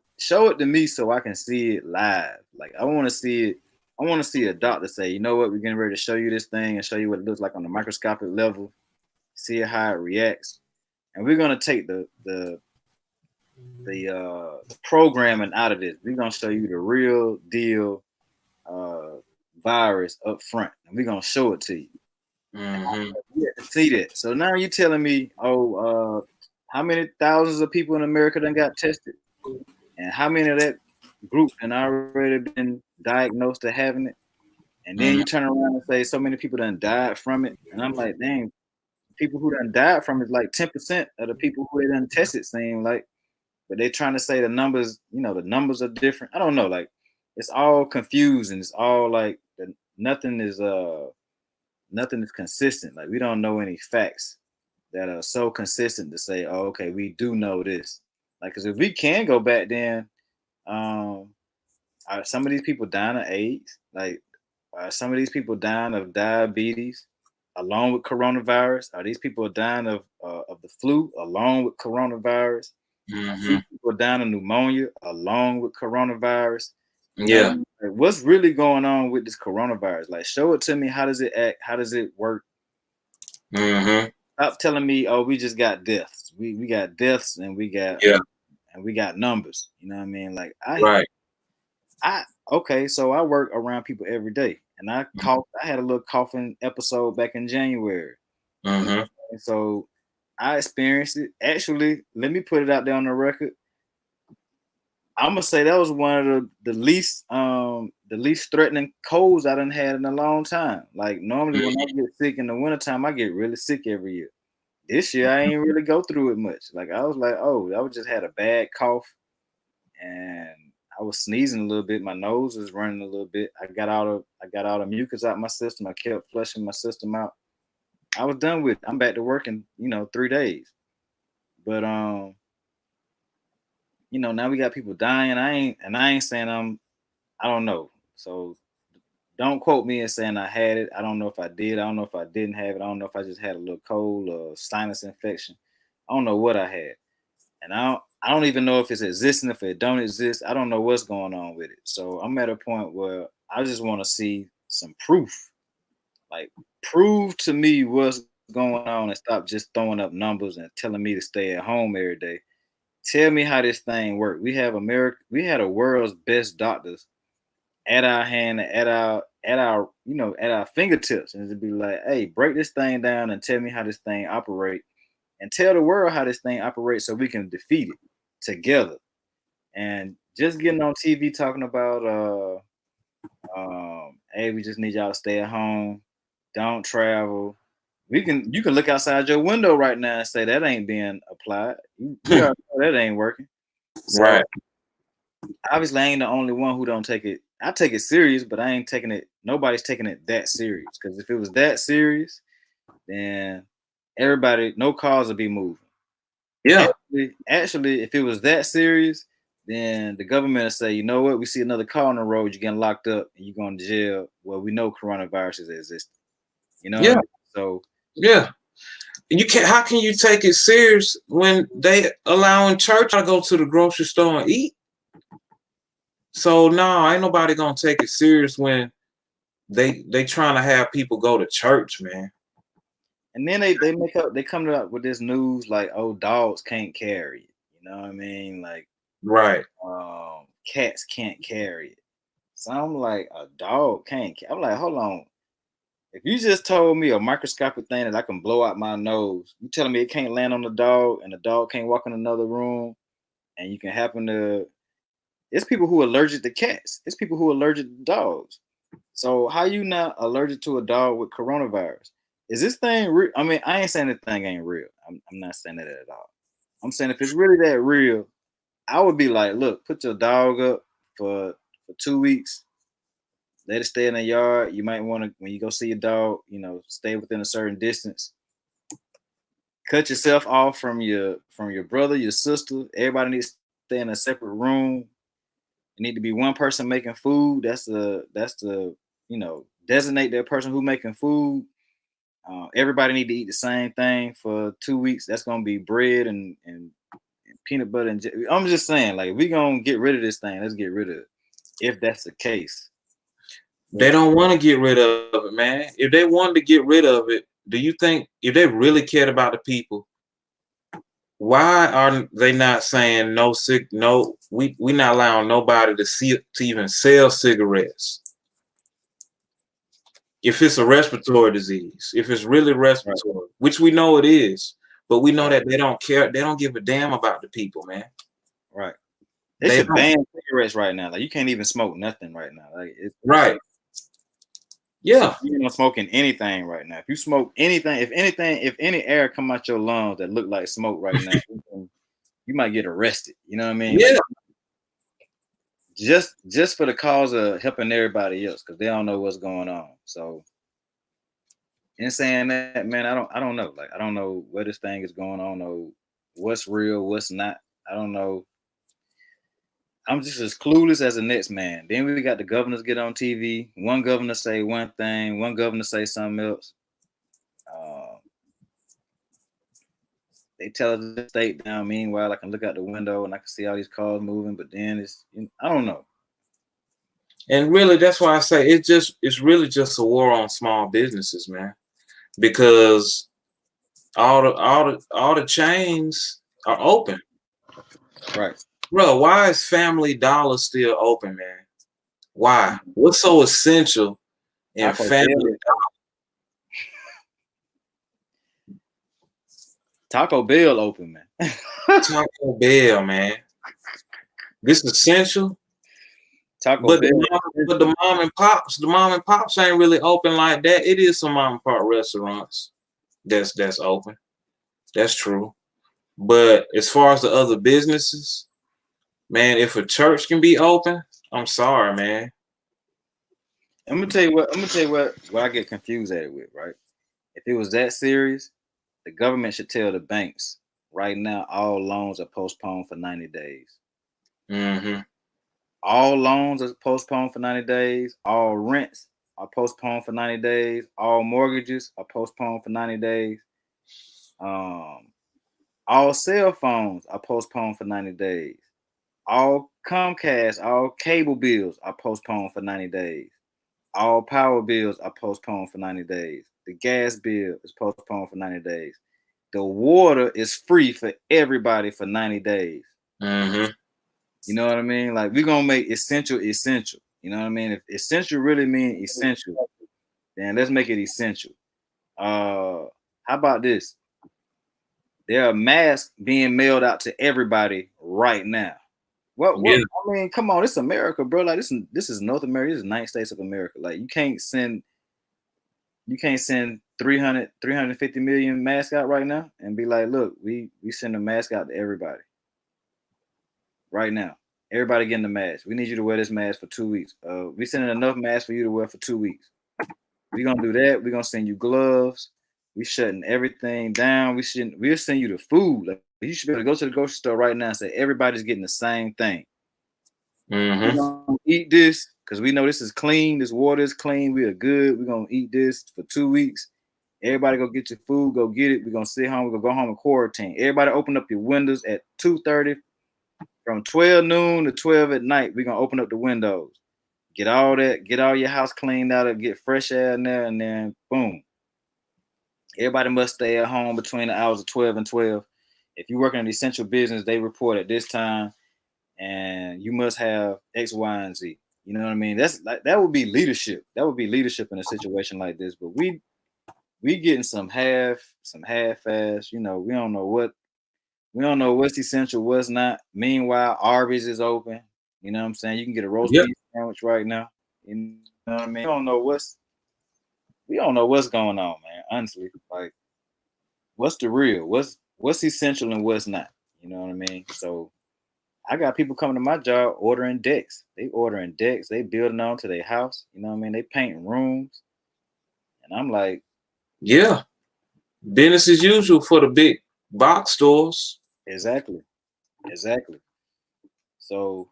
to me so I can see it live. Like I want to see it. I want to see a doctor say, you know what, we're getting ready to show you this thing and show you what it looks like on the microscopic level, see how it reacts. And we're gonna take the programming out of this. We're gonna show you the real deal virus up front, and we're gonna show it to you. Mm-hmm. Yeah, to see that. So now you're telling me, how many thousands of people in America done got tested, and how many of that group and already been diagnosed to having it, and then Mm-hmm. you turn around and say so many people done died from it, and I'm like, dang, people who done died from it is like 10% of the people who they done tested seem like, but they're trying to say the numbers, the numbers are different. I don't know, like it's all confusing. It's all like nothing is nothing is consistent. Like we don't know any facts that are so consistent to say, oh, okay, we do know this. Like, because if we can go back then, um, are some of these people dying of AIDS? Like, are some of these people dying of diabetes along with coronavirus? Are these people dying of the flu along with coronavirus? Are Mm-hmm. these people dying of pneumonia along with coronavirus? Yeah. Like, what's really going on with this coronavirus? Like, show it to me. How does it act? How does it work? Mm-hmm. Stop telling me, oh, we just got deaths. We got deaths and Yeah. we got numbers. You know what I mean? Like Right. I okay, so I work around people every day, and I coughed. I had a little coughing episode back in January. Mm-hmm. And so I experienced it. Actually, let me put it out there on the record. I'm gonna say that was one of the least threatening colds I done had in a long time. Like normally when I get sick in the wintertime, I get really sick every year. This year I ain't really go through it much. Like I was like, oh, I just had a bad cough and I was sneezing a little bit. My nose was running a little bit. I got all the mucus out my system. I kept flushing my system out. I was done with it. I'm back to working, 3 days. But now we got people dying. I ain't saying I don't know. So don't quote me and saying I had it. I don't know if I did. I don't know if I didn't have it. I don't know if I just had a little cold or sinus infection. I don't know what I had. And I don't even know if it's existing, if it don't exist. I don't know what's going on with it. So I'm at a point where I just want to see some proof. Like prove to me what's going on and stop just throwing up numbers and telling me to stay at home every day. Tell me how this thing works. We had a world's best doctors at our hand, at our fingertips, and to be like, hey, break this thing down and tell me how this thing operates, and tell the world how this thing operates so we can defeat it together. And just getting on TV talking about, hey, we just need y'all to stay at home, don't travel. You can look outside your window right now and say that ain't being applied. We already know that ain't working. So Right. obviously, I ain't the only one who don't take it. I take it serious, but I ain't taking it. Nobody's taking it that serious. Because if it was that serious, then no cars would be moving. Yeah. Actually, if it was that serious, then the government would say, you know what? We see another car on the road, you're getting locked up, and you're going to jail. Well, we know coronaviruses exist. You know what I Yeah. mean? So Yeah. You can't. How can you take it serious when they allowing church to go to the grocery store and eat? So no, ain't nobody gonna take it serious when they trying to have people go to church, man. and then they come up with this news like, oh, dogs can't carry it. You know what I mean? Like Right. cats can't carry it. So I'm like, a dog can't. I'm like, hold on. If you just told me a microscopic thing that I can blow out my nose, you telling me it can't land on the dog and the dog can't walk in another room, and you can happen to. It's people who are allergic to cats. It's people who are allergic to dogs. So how you not allergic to a dog with coronavirus? Is this thing real? I mean, I ain't saying the thing ain't real. I'm not saying that at all. I'm saying if it's really that real, I would be like, look, put your dog up for 2 weeks. Let it stay in the yard. You might want to, when you go see your dog, stay within a certain distance. Cut yourself off from your brother, your sister. Everybody needs to stay in a separate room. It need to be one person making food. That's the designate that person who making food. Everybody need to eat the same thing for 2 weeks. That's gonna be bread and peanut butter and I'm just saying, like, if we gonna get rid of this thing, let's get rid of it. If that's the case. They don't want to get rid of it, man. If they wanted to get rid of it, do you think if they really cared about the people, why are they not saying we not allowing nobody to even sell cigarettes? if it's a respiratory disease, if it's really respiratory, which we know it is, but we know that they don't care. They don't give a damn about the people, man. Right. They should ban cigarettes right now. Like you can't even smoke nothing right now. Like it's right. Yeah. You're not smoking anything right now. If you smoke anything, if any air come out your lungs that look like smoke right now, you might get arrested. You know what I mean? Yeah. Like, just for the cause of helping everybody else, because they don't know what's going on. So in saying that, man, I don't know. Like I don't know where this thing is going on, or what's real, what's not. I don't know. I'm just as clueless as the next man. Then we got the governors get on TV. One governor say one thing, one governor say something else. They tell us to stay down. Meanwhile, I can look out the window and I can see all these cars moving. But then I don't know. And really, that's why I say it's really just a war on small businesses, man. Because all the chains are open. Right. Bro, why is Family Dollar still open, man? Why? What's so essential in Family Dollar? Taco Bell open, man. Taco Bell, man. This is essential. Taco Bell. But the mom and pops ain't really open like that. It is some mom and pop restaurants that's open. That's true. But as far as the other businesses, man, if a church can be open, I'm sorry, man. I'm gonna tell you what I get confused at it with, right? If it was that serious, the government should tell the banks right now all loans are postponed for 90 days. Mm-hmm. All loans are postponed for 90 days. All rents are postponed for 90 days. All mortgages are postponed for 90 days. All cell phones are postponed for 90 days. All Comcast, all cable bills are postponed for 90 days. All power bills are postponed for 90 days. The gas bill is postponed for 90 days. The water is free for everybody for 90 days. Mm-hmm. You know what I mean? Like we're gonna make essential essential. You know what I mean? If essential really mean essential, then let's make it essential. How about this? There are masks being mailed out to everybody right now. What? Yeah. I mean, come on, it's America, bro. Like this is North America. This is the United States of America. Like you can't send 350 million masks out right now and be like, look, we send a mask out to everybody right now. Everybody getting the mask. We need you to wear this mask for 2 weeks. We sending enough masks for you to wear for 2 weeks. We're gonna do that. We're gonna send you gloves. We shutting everything down. We'll send you the food. Like you should be able to go to the grocery store right now and say everybody's getting the same thing. Mm-hmm. We're gonna eat this because we know this is clean. This water is clean. We are good. We're gonna eat this for 2 weeks. Everybody go get your food. Go get it. We're gonna sit home. We're gonna go home and quarantine. Everybody open up your windows at 2:30. From 12 noon to 12 at night, we're gonna open up the windows. Get all your house cleaned out, get fresh air in there, and then boom. Everybody must stay at home between the hours of 12 and 12. If you're working in essential business, they report at this time, and you must have X, Y, and Z. You know what I mean? That would be leadership. That would be leadership in a situation like this. But we getting some half-ass. You know, we don't know what's essential, what's not. Meanwhile, Arby's is open. You know what I'm saying? You can get a roast beef sandwich right now. You know what I mean? We don't know what's going on, man. Honestly, like, what's the real? What's essential and what's not? You know what I mean? So, I got people coming to my job ordering decks. They ordering decks. They building on to their house. You know what I mean? They painting rooms, and I'm like, yeah, business as usual for the big box stores. Exactly. So,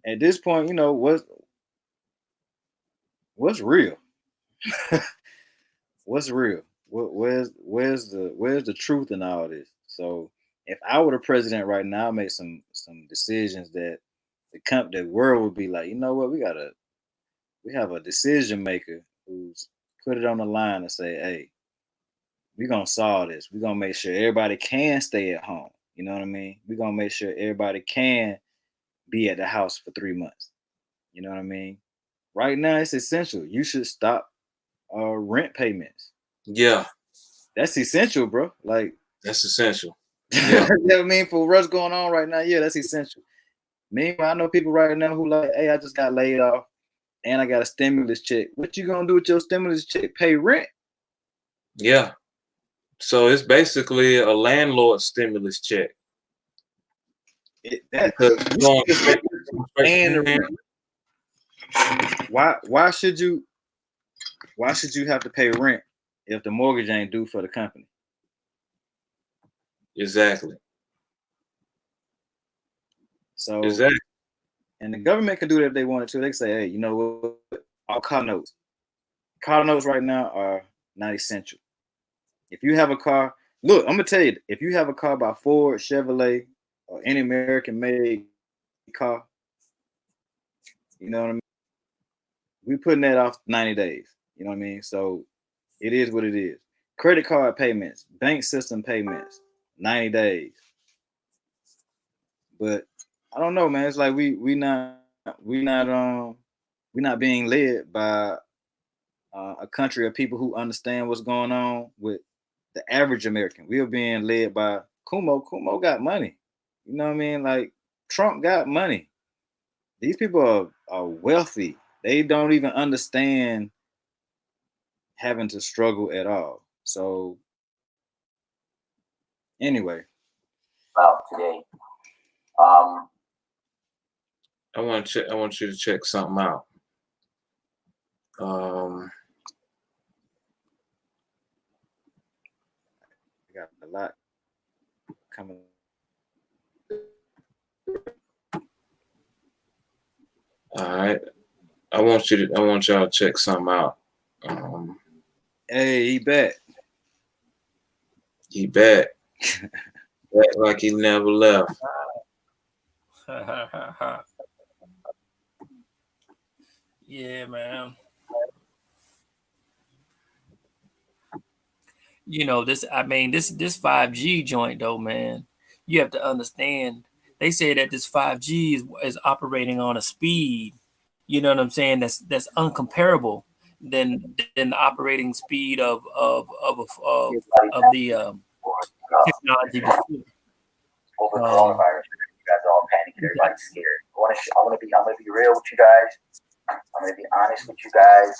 at this point, you know what's real? What's real? Where's the truth in all this? So if I were the president right now, I'd make some decisions that the world would be like, you know what, we have a decision maker who's put it on the line and say, hey, we're gonna solve this. We're gonna make sure everybody can stay at home. You know what I mean? We're gonna make sure everybody can be at the house for 3 months. You know what I mean? Right now, it's essential. You should stop rent payments. Yeah, That's essential, bro. Like that's essential. you know what I mean? For what's going on right now, yeah, that's essential. Meanwhile, I know people right now who like, hey, I just got laid off and I got a stimulus check. What you gonna do with your stimulus check? Pay rent? Yeah. So it's basically a landlord stimulus check. Because it's going straight and to the rent. Why should you have to pay rent if the mortgage ain't due for the company? Exactly. So exactly. and the government can do that if they wanted to. They can say, hey, you know what? All car notes. Car notes right now are not essential. If you have a car, look, I'm gonna tell you, if you have a car by Ford, Chevrolet, or any American made car, you know what I mean? We putting that off 90 days. You know what I mean? So it is what it is. Credit card payments, bank system payments, 90 days. But I don't know, man. It's like we not being led by a country of people who understand what's going on with the average American. We are being led by Kumo. Kumo got money. You know what I mean? Like Trump got money. These people are wealthy. They don't even understand having to struggle at all. So anyway. Today. I want you to check something out. I got a lot coming. All right. I want y'all to check something out. Hey, he back. He back. Back like he never left. Yeah, man. You know, this 5G joint though, man. You have to understand. They say that this 5G is operating on a speed, you know what I'm saying, that's uncomparable than the operating speed of the technology before. Over coronavirus, you guys are all panicking. Everybody's scared. I'm gonna be real with you guys. I'm gonna be honest with you guys.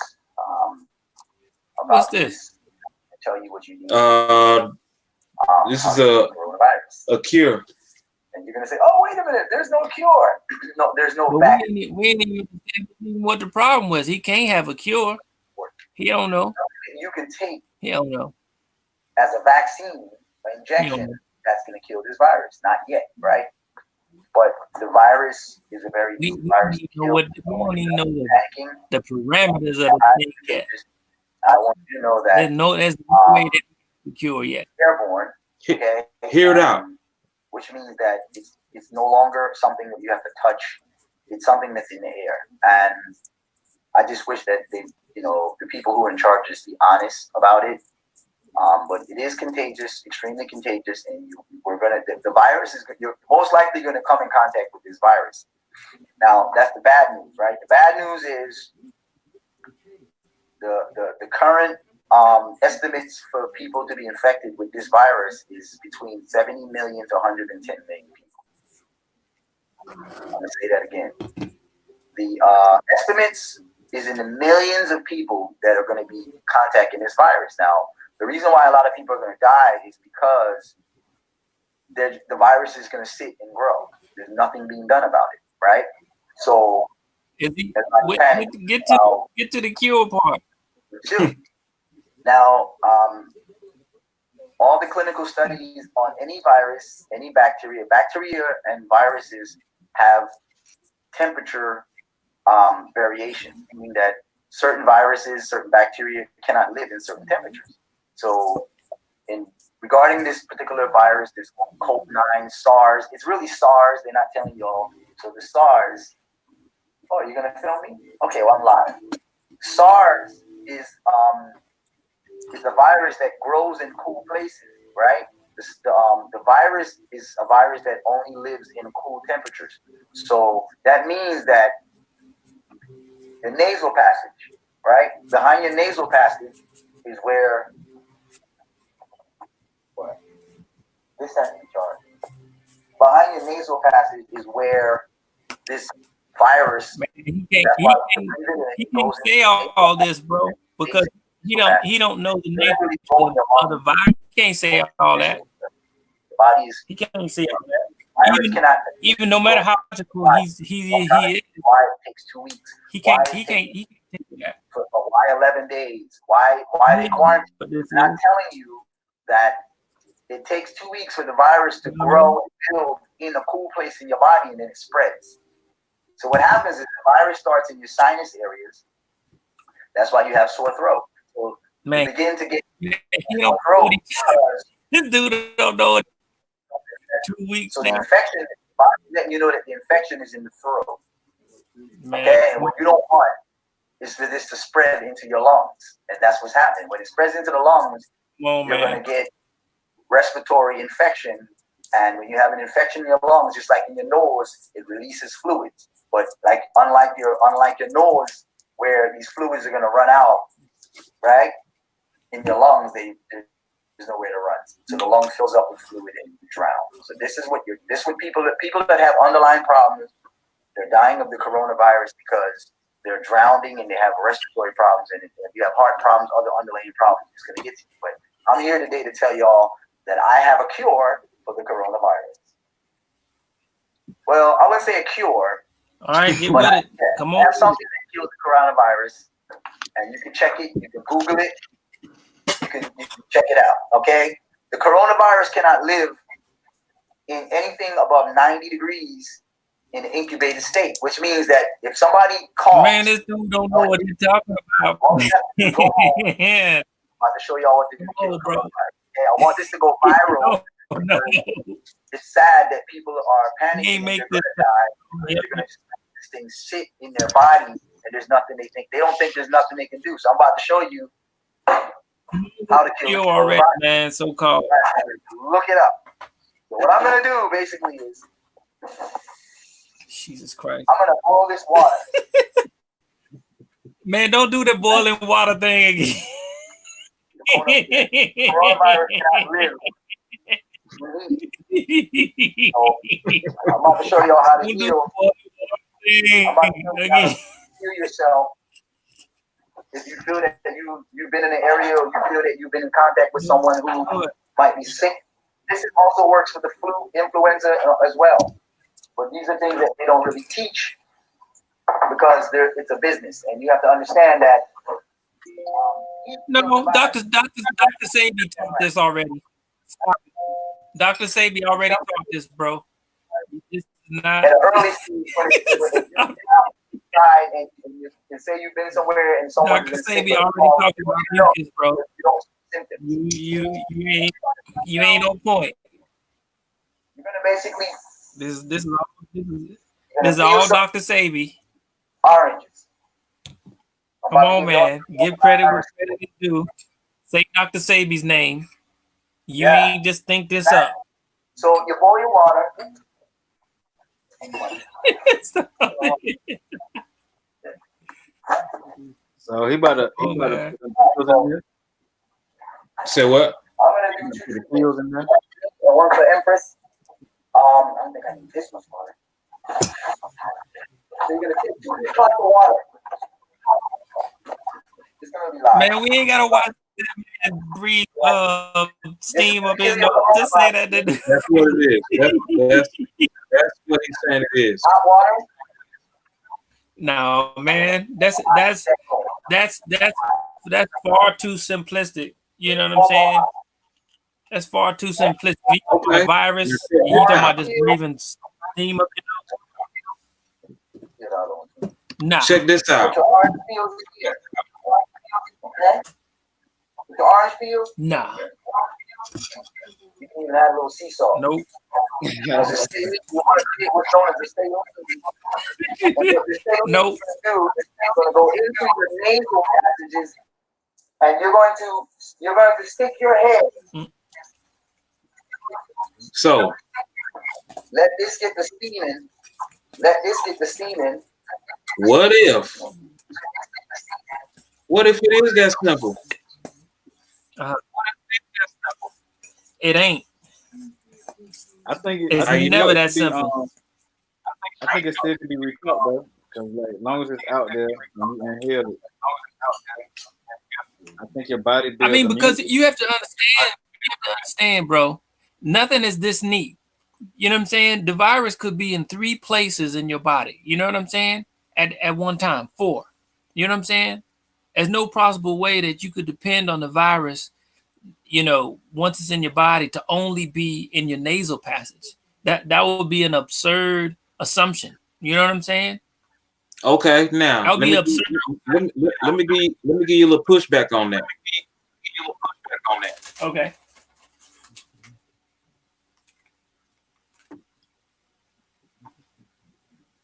About What's this? Tell you what you need. This is a cure. And you're gonna say, "Oh, wait a minute, there's no cure." No, there's no vaccine. We ain't even what the problem was. He can't have a cure. He don't know. You can take. He don't know. As a vaccine, an injection that's gonna kill this virus. Not yet, right? But the virus is a very We virus. don't even know the parameters of the thing yet. I want you to know that there's no way that it's cure yet. Airborne. Okay. Hear it out. Which means that it's no longer something that you have to touch. It's something that's in the air. And I just wish that the people who are in charge just be honest about it. But it is contagious, extremely contagious, and the virus you're most likely going to come in contact with this virus. Now that's the bad news, right? The bad news is the current estimates for people to be infected with this virus is between 70 million to 110 million people. I'm going to say that again. The estimates is in the millions of people that are going to be contacting this virus. Now, the reason why a lot of people are going to die is because the virus is going to sit and grow. There's nothing being done about it, right? So, get to the cure part. Now, all the clinical studies on any virus, any bacteria and viruses have temperature variation, meaning that certain viruses, certain bacteria cannot live in certain temperatures. So, regarding this particular virus, this COVID-19, SARS, it's really SARS. They're not telling you all. So the SARS. Oh, you're gonna film me? Okay, well I'm live. SARS is a virus that grows in cool places, right? The virus is a virus that only lives in cool temperatures. So that means that the nasal passage, right? Behind your nasal passage is where what? This has to be charged. Behind your nasal passage is where this virus. Man, he That's why can't, you breathe it he and it can't goes say into all this, bro, because he don't know the nature literally go in your of the lungs. virus. He can't say all that. The body is He can't say all that. virus cannot. Even no matter how logical Why? he is, Why it takes 2 weeks? he Why can't it take that. why 11 days? Why they quarantine? But this I'm not telling you that it takes 2 weeks for the virus to grow and build in a cool place in your body, and then it spreads. So what happens is the virus starts in your sinus areas. That's why you have sore throat. So man, you begin to get sore throat. This dude don't know it. 2 weeks so now. the infection, letting you know that the infection is in the throat. Man. Okay, and what you don't want is for this to spread into your lungs, and that's what's happening. When it spreads into the lungs, you're going to get respiratory infection, and when you have an infection in your lungs, just like in your nose, it releases fluids. But like unlike your nose, where these fluids are going to run out, right? In your lungs, there's nowhere to run, so the lung fills up with fluid and you drown. So this is what people that have underlying problems, they're dying of the coronavirus because they're drowning and they have respiratory problems, and if you have heart problems, other underlying problems, it's going to get to you. But I'm here today to tell y'all that I have a cure for the coronavirus. Well, I wouldn't say a cure. All right, get with it. Come on. I have something that kills the coronavirus, and you can check it. You can Google it. You can check it out. Okay, the coronavirus cannot live in anything above 90 degrees in an incubated state, which means that if somebody coughs, man, this dude don't know what he's talking about. I'm about to show y'all what to do. Okay, I want this to go viral. No. It's sad that people are panicking and they're going to die. Yep. They're going to let this thing sit in their body, and there's nothing they don't think there's nothing they can do. So I'm about to show you how to kill you the already, coronavirus. man, so-called. Look it up. So what I'm going to do basically is Jesus Christ. I'm going to boil this water. Man, don't do the boiling water thing again. Coronavirus cannot live. So I'm about to show y'all how to heal. I'm about to show you how to heal yourself. If you feel that you've been in an area, or you feel that you've been in contact with someone who might be sick, this also works for the flu, influenza as well. But these are things that they don't really teach because it's a business, and you have to understand that. No, Dr. Sabi taught this already. Dr. Sabi already taught this, bro. This is not. At an early stage, when you and you say you've been somewhere and someone. Dr. Sabi already talked about this, bro. You ain't on point. You're gonna basically. This is all Dr. Sabi. Oranges. Come on, man. Give credit where credit is due. Say Dr. Sabi's name. You ain't just think this up. So you boil your water. So he about to put in there. Say what? I'm gonna do The pills in there. one for Empress. I think I need this much water. So you're gonna take 2 cups of water. It's gonna be live. Man, we ain't gotta watch that man breathe steam up his nose. Just say that. That's what it is. That's what he's saying it is. Hot water. No, man, that's far too simplistic. You know what I'm saying? That's far too simplistic. You talking about a virus, you talking about just breathing steam up your nose? Nah. Check this out. With your orange peels here. Okay? With the orange peels? Nah. You can even add a little sea salt. Nope. You want to create what's known as a stay open. Nope. It's going to go into your nasal passages, and you're going to stick your head. So let this get the steaming. Let this get the steaming. What if What if it is that simple? It ain't. I think It's How you never know? that simple. I think it still can be recaught though, because like as long as it's out there and you inhale it, I think your body I builds mean, because immunity. you have to understand, bro. Nothing is this neat. You know what I'm saying? The virus could be in 3 places in your body. You know what I'm saying? At one time, 4. You know what I'm saying? There's no possible way that you could depend on the virus, you know, once it's in your body to only be in your nasal passage. That would be an absurd assumption. You know what I'm saying? Okay, now That would be absurd. let me give you a little pushback on that. Okay.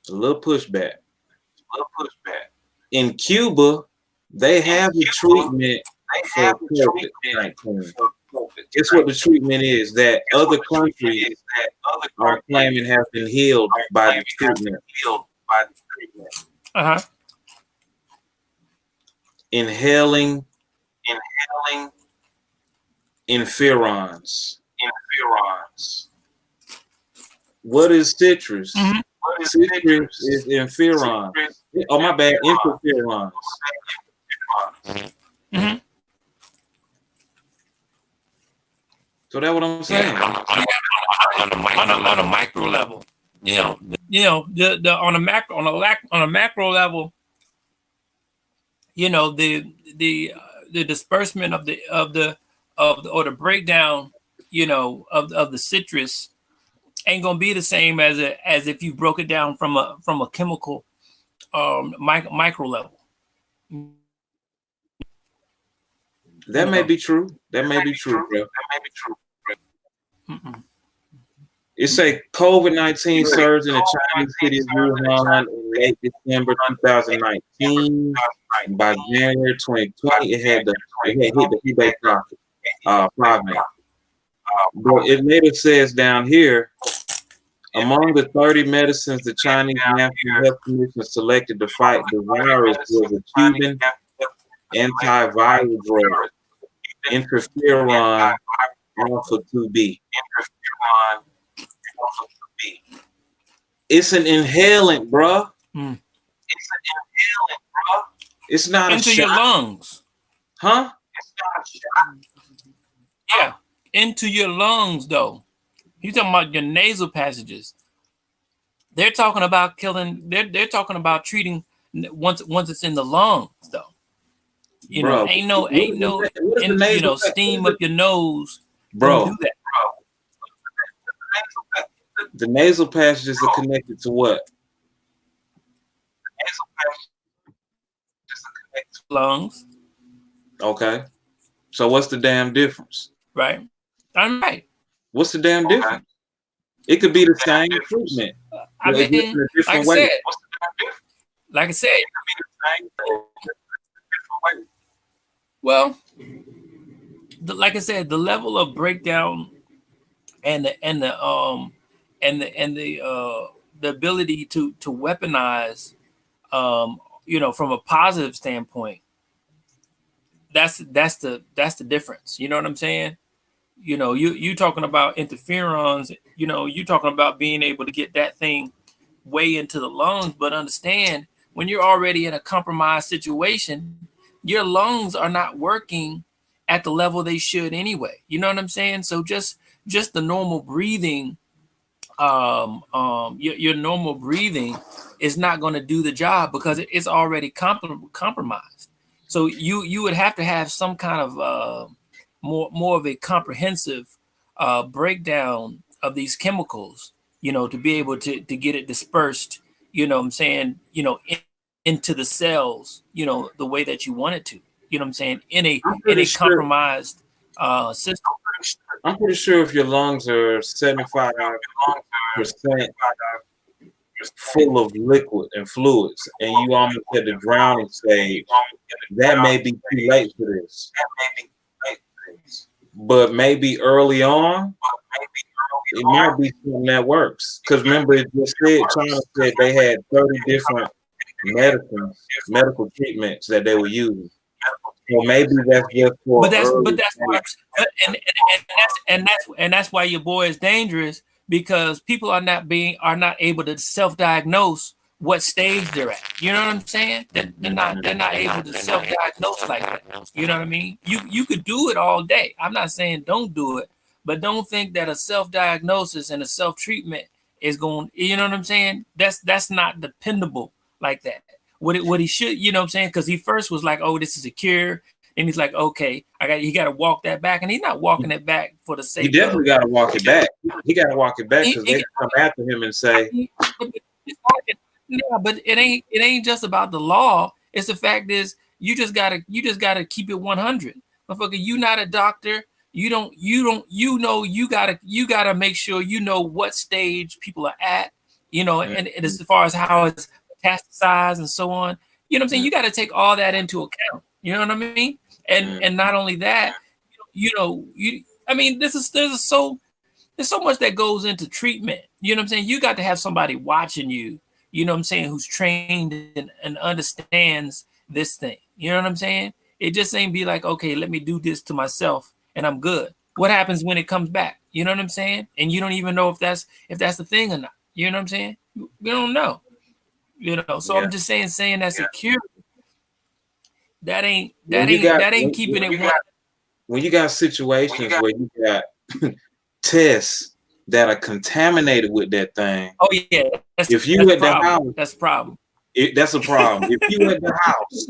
A little pushback. In Cuba, they have a treatment for COVID-19. Guess what the treatment is that other countries are claiming have been healed by the treatment? Uh-huh. Inhaling interferons. What is citrus? Mhm. Citrus is interferons. Oh, my bad, interferons. Mhm. So that's what I'm saying. On a micro level. You know, the on a macro level, you know, the disbursement of the or the breakdown, you know, of the citrus ain't gonna be the same as if you broke it down from a chemical micro level. That may be true. That may be true, bro. Mm-mm. It say COVID-19 surged in the Chinese city of Wuhan in late December 2019. And by January 2020, it had hit the Hubei province. But it later says down here, among the 30 medicines the Chinese National Health Commission selected to fight the virus was a Cuban antiviral drug, interferon alpha 2B. It's an inhalant, bro. Mm. It's not into a your shot. lungs, Huh? yeah, into your lungs though. You talking about your nasal passages? They're talking about killing. They're talking about treating once it's in the lungs though. You Bro, know, ain't no, you know, steam up your nose. Bro, Don't do that. The nasal passages are connected to what? Lungs. Okay. So what's the damn difference? Right. I'm right. What's the damn difference? It could be the same treatment. I mean, like I said, well, like I said, the level of breakdown and the ability to weaponize, you know, from a positive standpoint, that's the difference. You know what I'm saying? You know, you talking about interferons, you know, you talking about being able to get that thing way into the lungs, but understand when you're already in a compromised situation, your lungs are not working at the level they should anyway. You know what I'm saying? So just the normal breathing, your normal breathing is not going to do the job because it's already compromised. So you would have to have some kind of more of a comprehensive breakdown of these chemicals, you know, to be able to get it dispersed, you know what I'm saying, you know, into the cells, you know, the way that you want it to, you know what I'm saying, in a compromised system. I'm pretty sure if your lungs are 75% full of liquid and fluids and you almost at the drowning stage, that may be too late for this. But maybe early on, it might be something that works. Because remember, it just said, China said they had 30 different medical treatments that they were using. Well, maybe that's just for But that's early why, stage. and that's why your boy is dangerous, because people are not able to self-diagnose what stage they're at. You know what I'm saying? They're not able to self-diagnose like that. You know what I mean? You could do it all day. I'm not saying don't do it, but don't think that a self-diagnosis and a self-treatment is going. You know what I'm saying? That's not dependable like that. What he should, you know what I'm saying? Because he first was like, oh, this is a cure. And he's like, okay, he got to walk that back, and he's not walking it back for the sake. He definitely got to walk it back. He got to walk it back because they come after him and say, "Yeah, but it ain't just about the law. It's the fact is you just gotta keep it 100, motherfucker. You not a doctor. You gotta make sure you know what stage people are at. You know, and as far as how it's metastasized and so on. You know what I'm saying? You got to take all that into account. You know what I mean? And not only that, I mean, there's so much that goes into treatment. You know what I'm saying? You got to have somebody watching you, you know what I'm saying, who's trained and understands this thing. You know what I'm saying? It just ain't be like, okay, let me do this to myself and I'm good. What happens when it comes back? You know what I'm saying? And you don't even know if that's the thing or not. You know what I'm saying? You don't know. You know, so I'm just saying that's secure. That ain't keeping it one. When you got situations where you got tests that are contaminated with that thing. Oh yeah, if you at the house, that's a problem. That's a problem. If you at the house,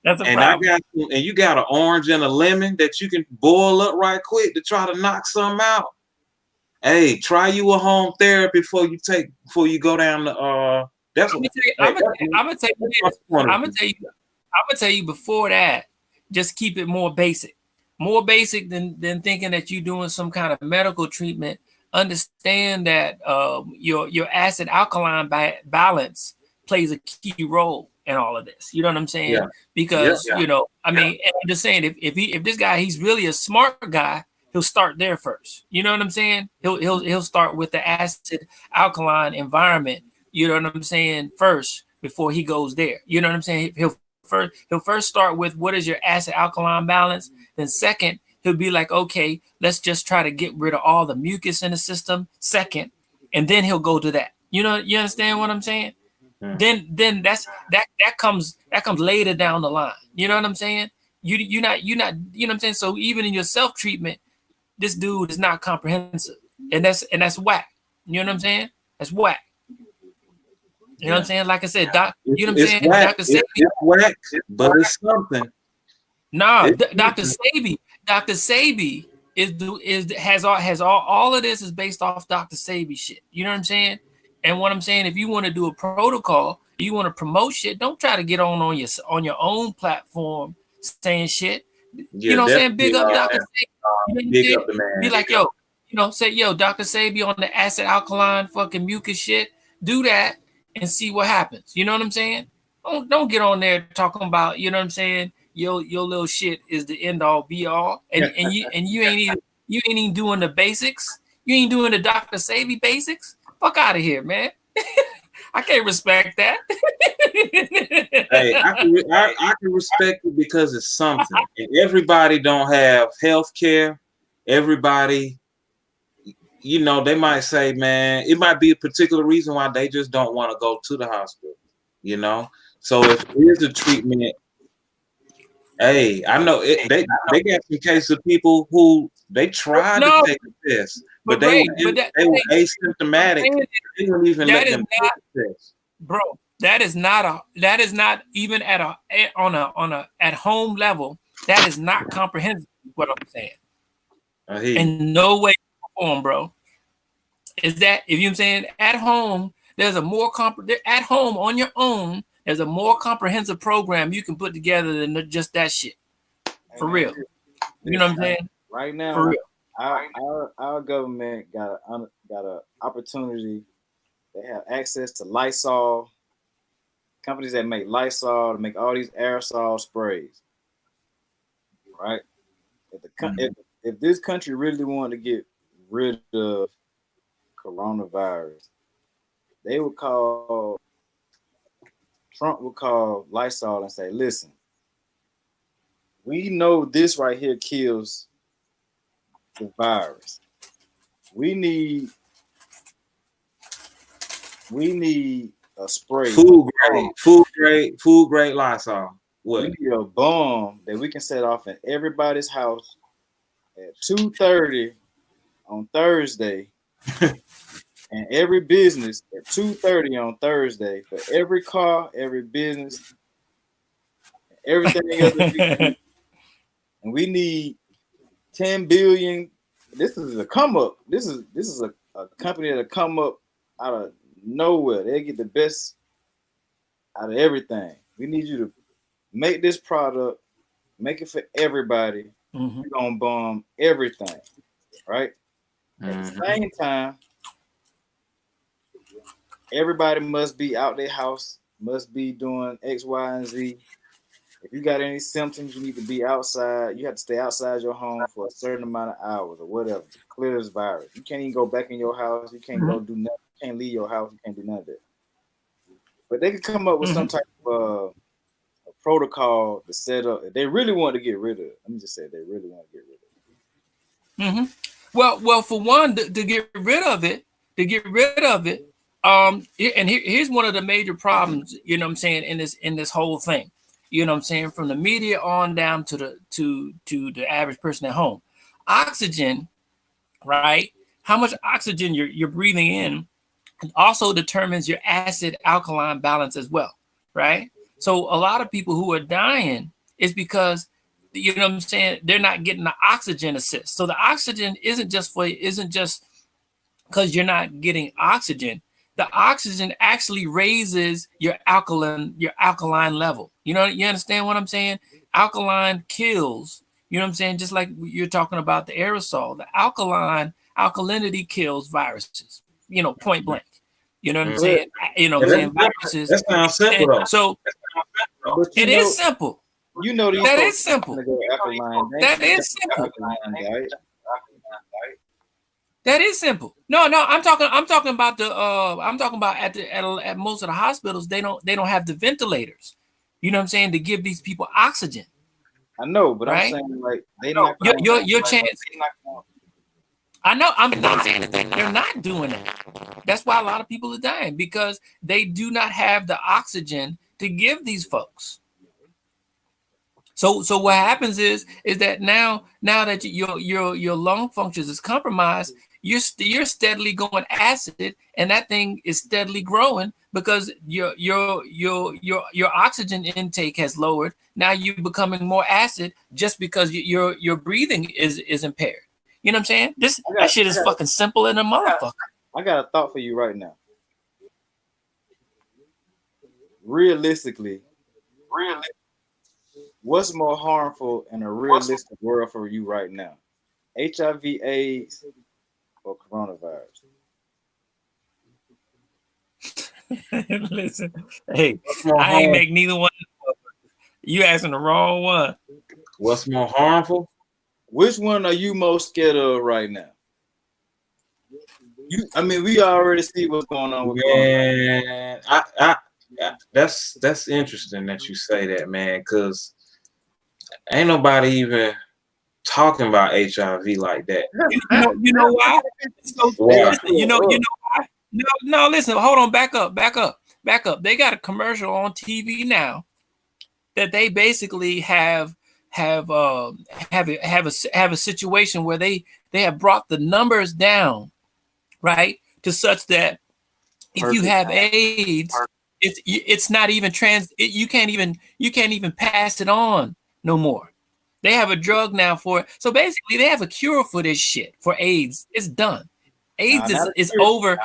that's a problem. And you got an orange and a lemon that you can boil up right quick to try to knock something out. Hey, try you a home therapy before you go down the I'm gonna tell you before that, just keep it more basic than thinking that you're doing some kind of medical treatment. Understand that your acid alkaline balance plays a key role in all of this. You know what I'm saying? Yeah. Because I mean, and I'm just saying, if this guy, he's really a smart guy, he'll start there first. You know what I'm saying? He'll start with the acid alkaline environment. You know what I'm saying? First, before he goes there. You know what I'm saying? He'll first start with what is your acid alkaline balance. Then second, he'll be like, okay, let's just try to get rid of all the mucus in the system. Second, and then he'll go to that. You know, you understand what I'm saying? Then that comes later down the line. You know what I'm saying? You're not, you know what I'm saying? So even in your self-treatment, this dude is not comprehensive. And that's whack. You know what I'm saying? That's whack. You know what I'm saying? Like I said, you know what I'm saying? Whack. Dr. Sabi. It's whack, but it's something. Nah, Dr. Sabi has all of this is based off Dr. Sabi shit. You know what I'm saying? And what I'm saying, if you want to do a protocol, you want to promote shit, don't try to get on your own platform saying shit. You know what I'm saying? Big up Dr. Sabi. Big up the man. Be like, yo, say, yo, Dr. Sabi on the acid alkaline fucking mucus shit. Do that and see what happens. You know what I'm saying? Don't get on there talking about, you know what I'm saying? Your little shit is the end all be all, and you ain't even doing the basics. You ain't doing the Dr. Sabi basics. Fuck out of here, man. I can't respect that. Hey, I can respect it because it's something. And everybody don't have health care. Everybody, they might say, man, it might be a particular reason why they just don't want to go to the hospital. So if there's a treatment, hey, I know they got some cases of people who they tried to take a test, but they were asymptomatic. They wouldn't even let them take the test. Bro, that is not even on a at home level. That is not comprehensive. What I'm saying, in no way, form, bro. Is that if you're saying at home, there's a more at home on your own. There's a more comprehensive program you can put together than just that shit. For real. You know what I'm saying? Right now, for real. Our government got a opportunity. They have access to Lysol. Companies that make Lysol, to make all these aerosol sprays. Right? If this country really wanted to get rid of coronavirus, Trump would call Lysol and say, listen, We know this right here kills the virus. We need a spray. Food grade Lysol. What? We need a bomb that we can set off in everybody's house at 2:30 on Thursday, and every business at 2:30 on Thursday for every car, every business, everything else. And we need 10 billion. This is a come up. This is a company that'll come up out of nowhere. They get the best out of everything. We need you to make this product, make it for everybody. Mm-hmm. We're gonna bomb everything, right? At the same time, everybody must be out their house, must be doing X, Y, and Z. If you got any symptoms, you need to be outside. You have to stay outside your home for a certain amount of hours or whatever to clear this virus. You can't even go back in your house. You can't go do nothing. You can't leave your house. You can't do none of that. But they could come up with some type of a protocol to set up. If they really want to get rid of it. Let me just say they really want to get rid of it. Well, for one, to get rid of it, and here's one of the major problems, you know what I'm saying, in this whole thing. You know what I'm saying? From the media on down to the average person at home. Oxygen, right? How much oxygen you're breathing in also determines your acid alkaline balance as well, right? So a lot of people who are dying is because, you know what I'm saying, they're not getting the oxygen assist. So the oxygen isn't just because you're not getting oxygen. The oxygen actually raises your alkaline level. You understand what I'm saying? Alkaline kills, you know what I'm saying? Just like you're talking about the aerosol, the alkalinity kills viruses, point blank. You know what I'm saying? Viruses. That sounds simple though. So it is simple. That is simple. That is simple. That is simple. No, I'm talking about at most of the hospitals, they don't have the ventilators. You know what I'm saying, to give these people oxygen. I know, but right? I'm saying like they not your chance. I know. I'm not saying that they're not doing it. That's why a lot of people are dying, because they do not have the oxygen to give these folks. So what happens is that now that your lung functions is compromised, you're steadily going acid, and that thing is steadily growing because your oxygen intake has lowered. Now you're becoming more acid just because your breathing is impaired. You know what I'm saying? That shit is fucking simple in a motherfucker. I got a thought for you right now. Realistically, what's more harmful in a realistic world for you right now? HIV/AIDS or coronavirus? Listen, hey, I ain't make neither one. You asking the wrong one. What's more harmful? Which one are you most scared of right now? We already see what's going on with coronavirus. That's interesting that you say that, man, because ain't nobody even talking about HIV like that. You know why? You know why? No, listen, hold on, back up. They got a commercial on TV now that they basically have a situation where they have brought the numbers down, right, to such that if you have AIDS, it's not even you can't even pass it on no more. They have a drug now for it. So basically they have a cure for this shit, for AIDS. It's done. AIDS is over.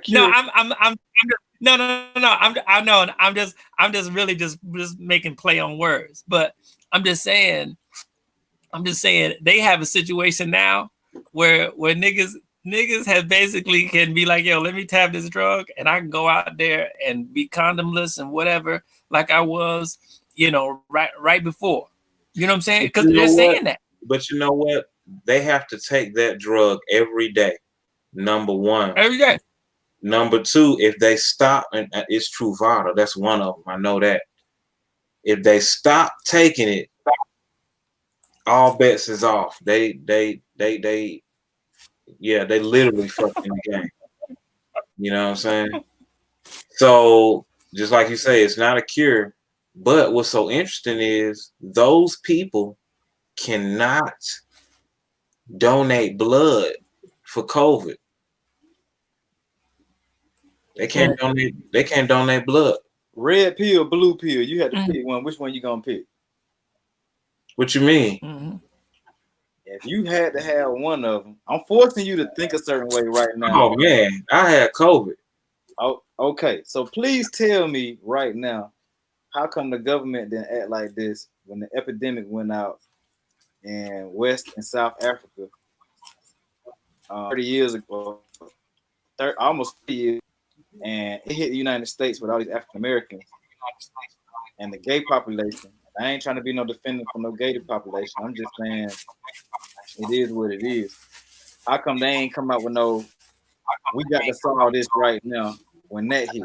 No, I'm just really just making play on words, but I'm just saying they have a situation now where niggas have basically can be like, yo, let me tap this drug and I can go out there and be condomless and whatever, like I was, right before. You know what I'm saying? Because they're saying that. But you know what? They have to take that drug every day. Number one. Every day. Number two, if they stop, and it's Truvada, that's one of them. I know that. If they stop taking it, all bets is off. They literally fucking the game. You know what I'm saying? So just like you say, it's not a cure. But what's so interesting is those people cannot donate blood for COVID. They can't donate. They can't donate blood. Red pill, blue pill. You had to pick one. Which one you gonna pick? What you mean? Mm-hmm. If you had to have one of them, I'm forcing you to think a certain way right now. Oh man, I had COVID. Oh, okay. So please tell me right now, how come the government didn't act like this when the epidemic went out in West and South Africa 30 years ago, almost 30 years, and it hit the United States with all these African Americans and the gay population. I ain't trying to be no defendant for no gay population. I'm just saying it is what it is. How come they ain't come out with no, we got to solve this right now when that hit?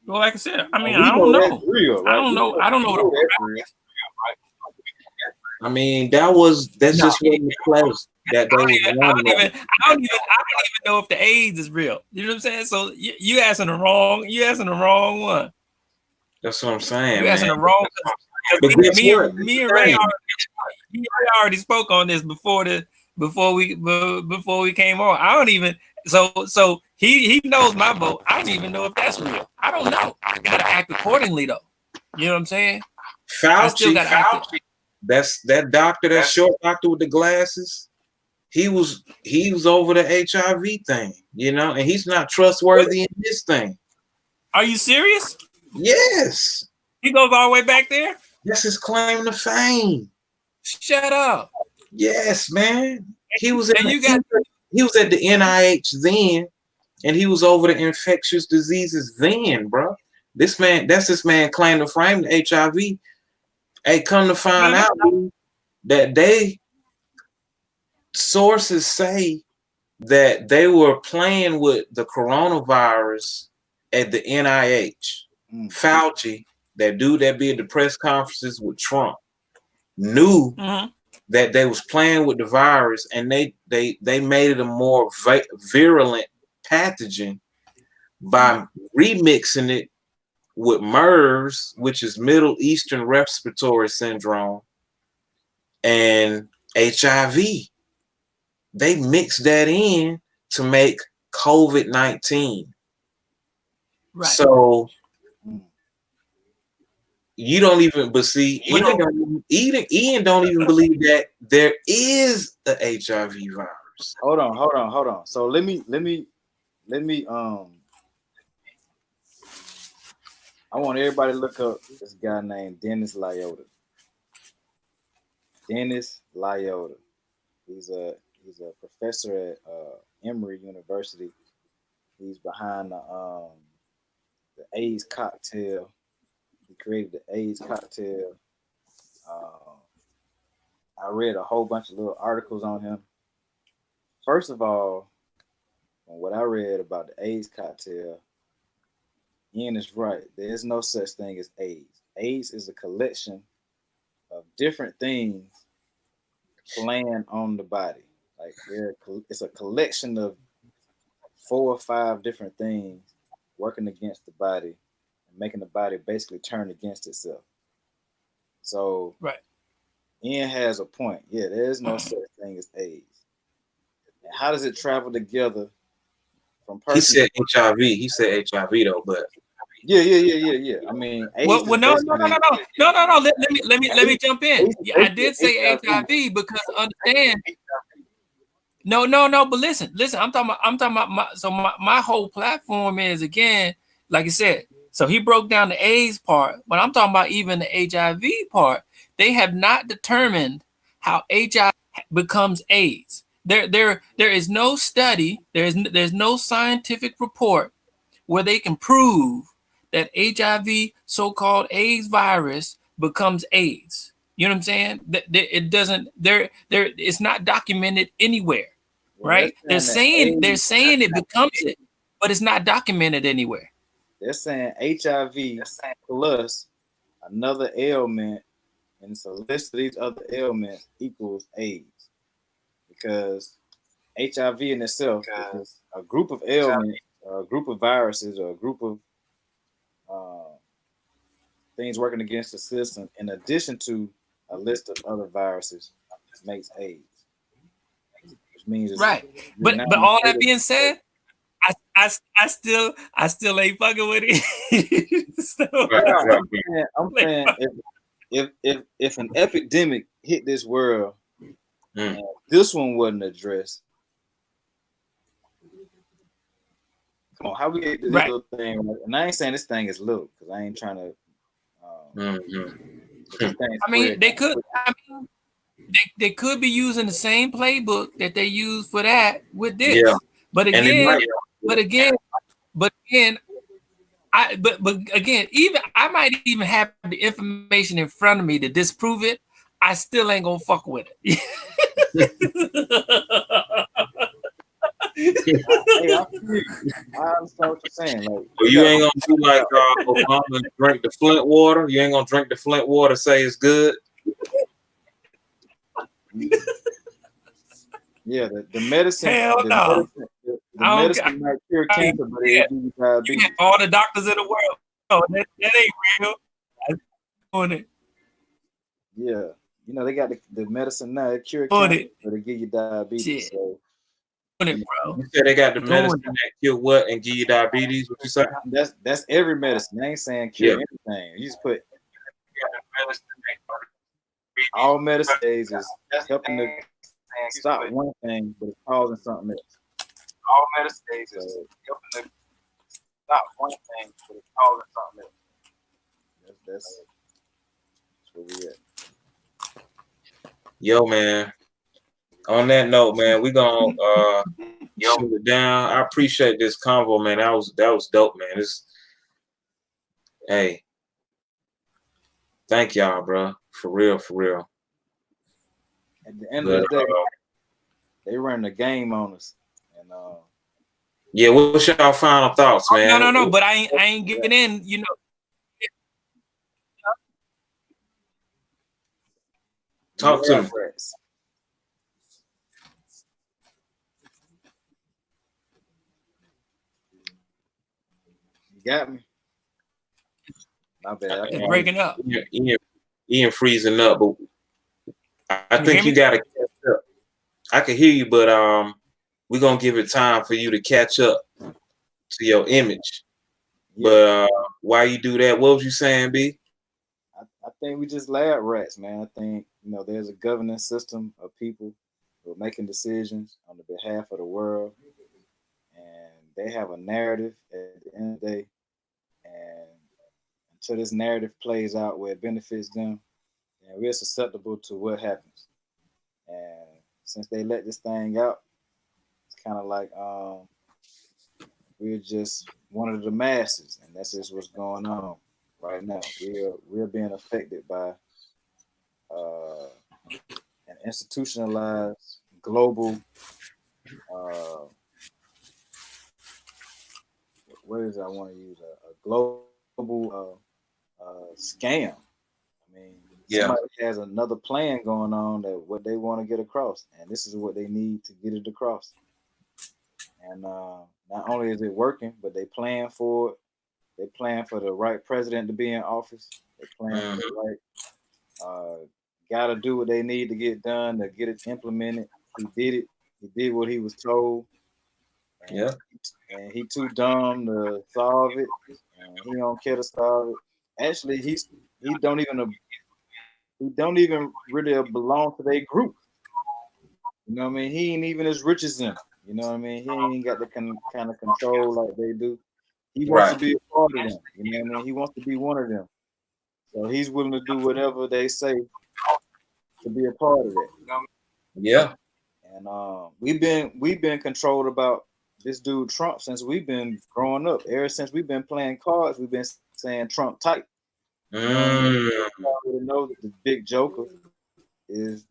Well, like I said, I mean, I don't know. Real, right? I don't know. I don't know. I mean, that's just what the place that they was I don't even know if the AIDS is real. You know what I'm saying? So you asking the wrong one. That's what I'm saying. You asking the wrong. Me and Ray already spoke on this before we came on. I don't even so he knows my vote. I don't even know if that's real. I don't know. I gotta act accordingly though. You know what I'm saying? Fauci. That's that doctor, that short doctor with the glasses. He was over the HIV thing, you know, and he's not trustworthy in this thing. Are you serious? Yes. He goes all the way back there? That's his claim to fame. Shut up. Yes, man. He was at the NIH then, and he was over the infectious diseases then, bro. That's this man claim to fame the HIV. Hey, come to find out that sources say that they were playing with the coronavirus at the NIH. Fauci, that dude that be at the press conferences with Trump, knew that they was playing with the virus, and they made it a more virulent pathogen by remixing it with MERS, which is Middle Eastern Respiratory Syndrome, and HIV. They mixed that in to make COVID-19. Right. So you don't even, but see, Ian don't even believe that there is the HIV virus. Hold on. So let me I want everybody to look up this guy named Dennis Lyota. Dennis Lyota. He's a professor at Emory University. He's behind the AIDS cocktail. He created the AIDS cocktail. I read a whole bunch of little articles on him. First of all, from what I read about the AIDS cocktail, Ian is right. There is no such thing as AIDS. AIDS is a collection of different things playing on the body. Like it's a collection of 4 or 5 different things working against the body and making the body basically turn against itself. So right. Ian has a point. Yeah, there is no such thing as AIDS. And how does it travel together from person? He said HIV. He said HIV though, but yeah. I mean, AIDS no. Let me jump in. Yeah, I did say HIV because understand. No. But listen. I'm talking about my whole platform is, again, like I said. So he broke down the AIDS part, but I'm talking about even the HIV part. They have not determined how HIV becomes AIDS. There is no study. There's no scientific report where they can prove that HIV, so-called AIDS virus, becomes AIDS. You know what I'm saying? It doesn't. It's not documented anywhere, right? They're saying it becomes it, but it's not documented anywhere. they're saying HIV plus another ailment, and so list of these other ailments equals AIDS, because HIV in itself is a group of ailments, a group of viruses, or a group of things working against the system, in addition to a list of other viruses, makes AIDS. Which means it's Right. But all that being said, I still ain't fucking with it. So, I'm saying if an epidemic hit this world, and this one wasn't addressed, come on, how we get this little thing? And I ain't saying this thing is little, because I ain't trying to. I mean, they could. I mean, they could be using the same playbook that they use for that with this. Yeah. But again, even I might even have the information in front of me to disprove it. I still ain't gonna fuck with it. Hey, I understand what you're saying. Like, well, you ain't gonna do like Obama and drink the Flint water. You ain't gonna drink the Flint water, say it's good. Yeah, the medicine. Hell no. The medicine might cure cancer, but it gives you diabetes. All the doctors in the world. Oh, that ain't real. I'm doing it. Yeah, you know they got the medicine now. It cure cancer, but it give you diabetes. Shit. So, Bro. You said they got the medicine that cure what and give you diabetes? What you say? That's every medicine. They ain't saying cure anything. You just put all medicine is helping to stop one thing, but it's causing something else. All medicine is helping to stop one thing, but it's causing something else. That's where we at. Yo, man. On that note, man, we gonna shoot it down. I appreciate this convo, man. That was dope, man. Hey, thank y'all, bro. For real. At the end of the day, they run the game on us, and yeah. What's y'all final thoughts, man? No. But I ain't giving in. You know. Talk to me. You got me. My bad. It's breaking up. Ian freezing up, but I think you gotta catch up. I can hear you, but we're gonna give it time for you to catch up to your image. Yeah. But while you do that, what was you saying, B? I think we just lab rats, man. I think there's a governing system of people who are making decisions on the behalf of the world, and they have a narrative at the end of the day. And until this narrative plays out where it benefits them, and we're susceptible to what happens. And since they let this thing out, it's kind of like we're just one of the masses, and that's just what's going on right now. We're being affected by an institutionalized global words I want to use, a global scam. I mean, somebody has another plan going on that what they want to get across, and this is what they need to get it across. And not only is it working, but they plan for it. They plan for the right president to be in office. They plan for the right got to do what they need to get done to get it implemented. He did it. He did what he was told. And he too dumb to solve it. And he don't care to solve it. Actually, he don't even really belong to their group. You know what I mean? He ain't even as rich as them. You know what I mean? He ain't got the kind of control like they do. He wants to be a part of them. You know what I mean? He wants to be one of them. So he's willing to do whatever they say to be a part of it. Yeah. And we've been controlled about this dude Trump since we've been growing up. Ever since we've been playing cards, we've been saying Trump type. You know that the big joker is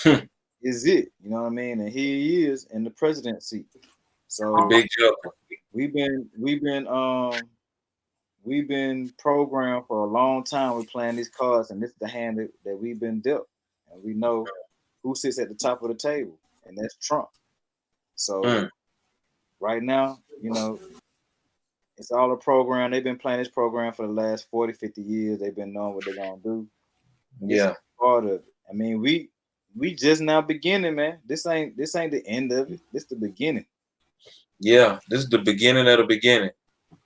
it. You know what I mean? And he is in the presidency. So big joker. We've been we've been programmed for a long time. We're playing these cards, and this is the hand that we've been dealt, and we know who sits at the top of the table, and that's Trump. So right now, you know, it's all a program. They've been playing this program for the last 40, 50 years. They've been knowing what they're gonna do. Yeah. It's part of it. I mean, we just now beginning, man. This ain't the end of it. This the beginning. Yeah, this is the beginning of the beginning.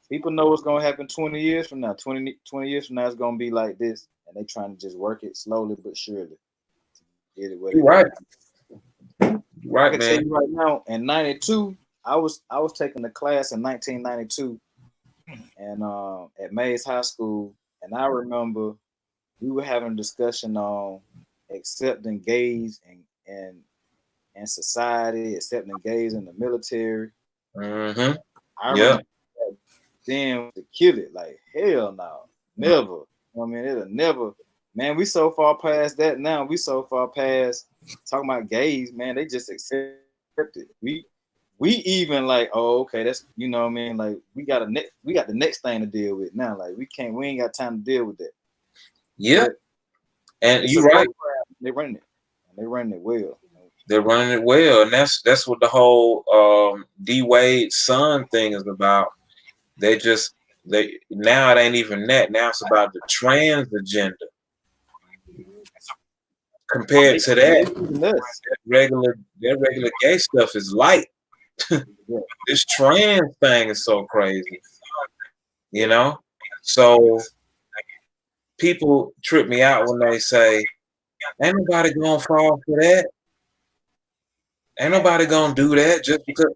People know what's gonna happen 20 years from now. 20 years from now, it's gonna be like this, and they trying to just work it slowly but surely to get it where You're right. I can tell you right now, in '92, I was taking a class in 1992, and at Mays High School, and I remember we were having a discussion on accepting gays and society, accepting gays in the military. Mm-hmm. I remember then to kill it, like hell no, never. I mean, it'll never. Man, we so far past that now. We so far past talking about gays, man. They just accept it. We even like, oh, okay, that's, you know what I mean. Like we got the next thing to deal with now. Like we ain't got time to deal with that. Yeah, and you're right. They're running it. They're running it well. They're running it well, and that's what the whole D Wade's son thing is about. They now it ain't even that. Now it's about the trans agenda. Compared to that regular gay stuff is light. This trans thing is so crazy, you know. So people trip me out when they say, "Ain't nobody gonna fall for that. Ain't nobody gonna do that," just because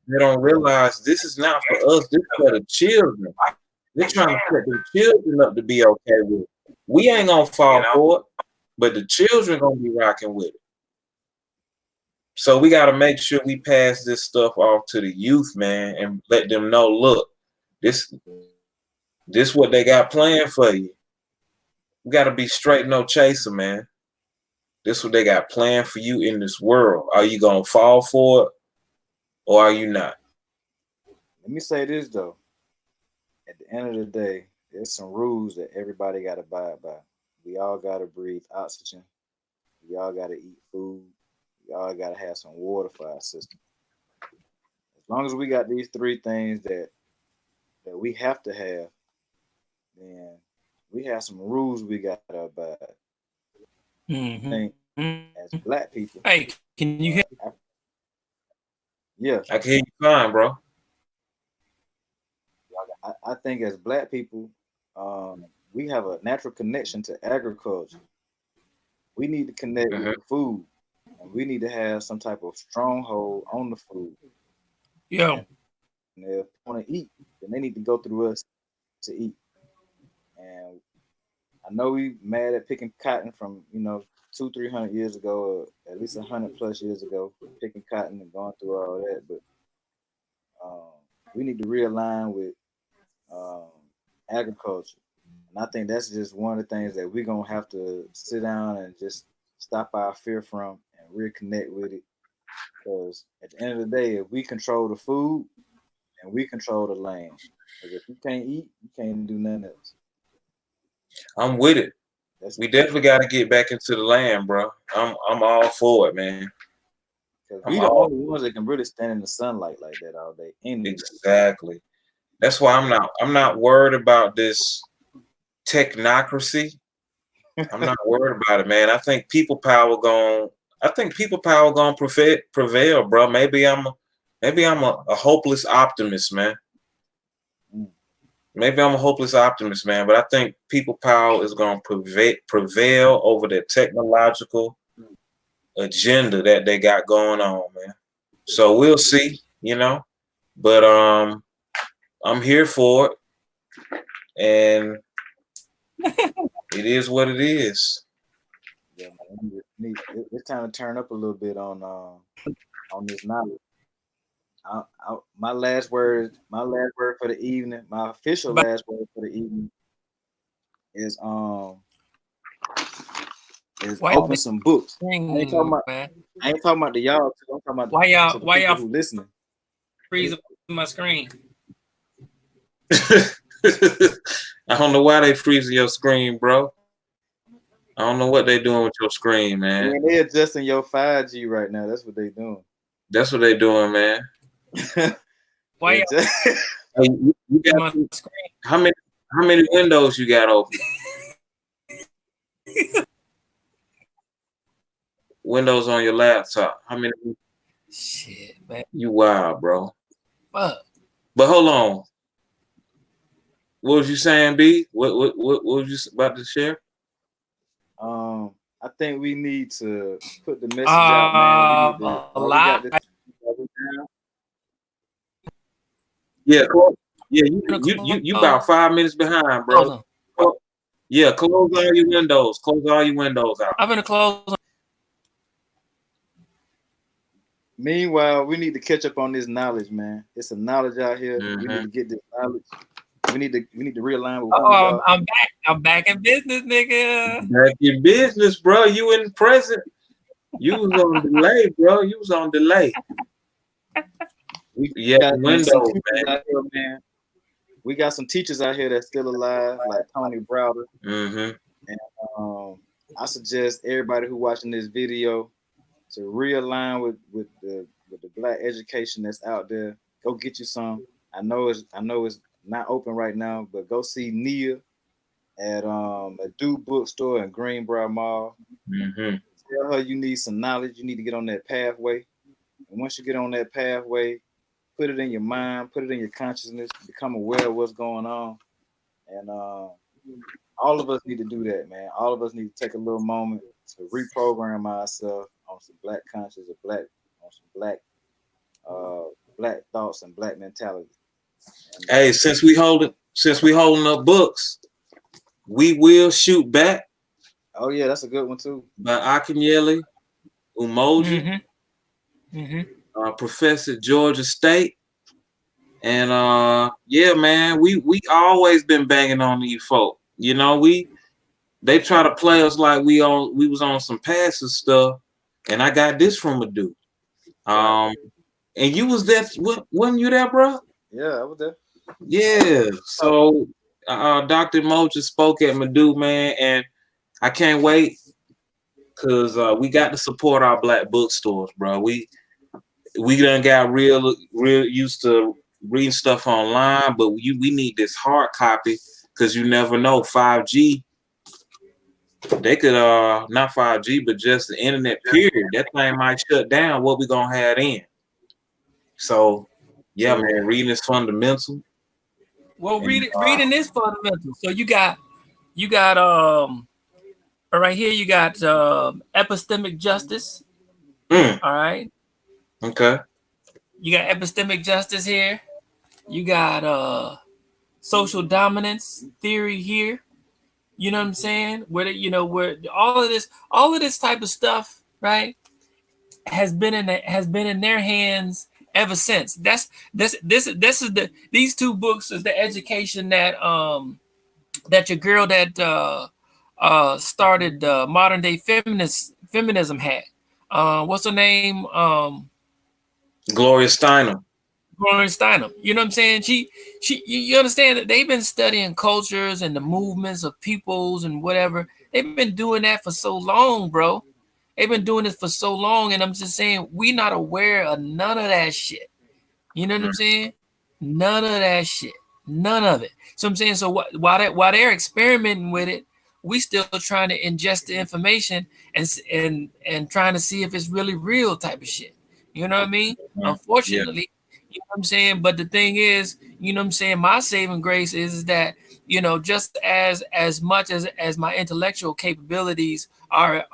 they don't realize this is not for us. This is for the children. They're trying to set the children up to be okay with it. We ain't gonna fall for it, but the children gonna be rocking with it. So we got to make sure we pass this stuff off to the youth, man, and let them know, look, this what they got planned for you. We got to be straight, no chaser, man. This what they got planned for you in this world. Are you gonna fall for it, or are you not? Let me say this though. At the end of the day, there's some rules that everybody got to abide by. We all got to breathe oxygen. We all got to eat food. We all got to have some water for our system. As long as we got these three things that we have to have, then we have some rules we got to abide. As black people. Hey, can you hear? Yeah, I can hear you fine, bro. I think as black people, we have a natural connection to agriculture. We need to connect with the food, and we need to have some type of stronghold on the food. Yeah. And if they want to eat, then they need to go through us to eat. And I know we mad at picking cotton from 200-300 years ago, or at least 100+ years ago, picking cotton and going through all that, but we need to realign with agriculture. And I think that's just one of the things that we're going to have to sit down and just stop our fear from and reconnect with it. Because at the end of the day, if we control the food and we control the land, because if you can't eat, you can't do nothing else. I'm with it. We definitely got to get back into the land, bro. I'm all for it, man. Because we the only ones that can really stand in the sunlight like that all day. Exactly. That's why I'm not worried about this technocracy. I'm not worried about it, man. I think people power gonna prevail, bro. Maybe I'm a hopeless optimist, man. Maybe I'm a hopeless optimist, man. But I think people power is gonna prevail over the technological agenda that they got going on, man. So we'll see, But I'm here for it, and it is what it is. Yeah, man. It's time to turn up a little bit on this knowledge. My last word for the evening, my official last word for the evening is open some books. I ain't talking about the y'all. I'm talking about why y'all who listening. Freezing my screen. I don't know why they freezing your screen, bro. I don't know what they doing with your screen, man. Man, they adjusting your 5G right now. That's what they doing. That's what they doing, man. Why you Hey, you got my screen? how many windows you got open? Windows on your laptop. How many? Shit, man. You wild, bro. Fuck. But hold on. What was you saying, B? What was you about to share? I think we need to put the message out, man. We need to A lot. Yeah, you about 5 minutes behind, bro. Yeah, close all your windows. Close all your windows out. I'm gonna close. Meanwhile, we need to catch up on this knowledge, man. It's some knowledge out here. We need to get this knowledge. We need to realign with I'm back. I'm back in business, nigga. Back in business, bro. You in present. You was on delay, bro. You was on delay. Windows, man. We got some teachers out here that's still alive, like Tony Browder. Mm-hmm. And I suggest everybody who watching this video to realign with the Black education that's out there. Go get you some. I know it's not open right now, but go see Nia at a Dude bookstore in Greenbrier Mall. Mm-hmm. Tell her you need some knowledge. You need to get on that pathway. And once you get on that pathway, put it in your mind, put it in your consciousness, become aware of what's going on. And all of us need to do that, man. All of us need to take a little moment to reprogram ourselves on some Black conscience, on some Black thoughts and Black mentality. And, hey, since we holding up books, We Will Shoot Back. Oh yeah, that's a good one too. By Akinyele Umoji, Professor Georgia State. And yeah, man, we always been banging on these folk. You know, they try to play us like we was on some passive stuff, and I got this from a dude. And you was there, wasn't you there, bro? Yeah, I was there. Yeah. So Dr. Moja spoke at Madu, man, and I can't wait because we got to support our Black bookstores, bro. We done got real used to reading stuff online, but we need this hard copy because you never know. 5G, they could not 5G, but just the internet period. That thing might shut down. What we gonna have in? So yeah, man, reading is fundamental. Well, reading is fundamental. So you got right here you got epistemic justice. All right. Okay. You got epistemic justice here. You got social dominance theory here. You know what I'm saying? Where all of this type of stuff, right, has been in their hands ever since. These two books is the education that that your girl that started modern day feminism had. What's her name? Gloria Steinem. Gloria Steinem. You know what I'm saying? You understand that they've been studying cultures and the movements of peoples and whatever. They've been doing that for so long, bro. They've been doing it for so long, and I'm just saying we not aware of none of that shit. You know what I'm saying? None of that shit. None of it. So I'm saying, so while they're experimenting with it, we still trying to ingest the information and trying to see if it's really real type of shit. You know what I mean? Unfortunately, you know what I'm saying? But the thing is, you know what I'm saying, my saving grace is that, you know, just as much as my intellectual capabilities are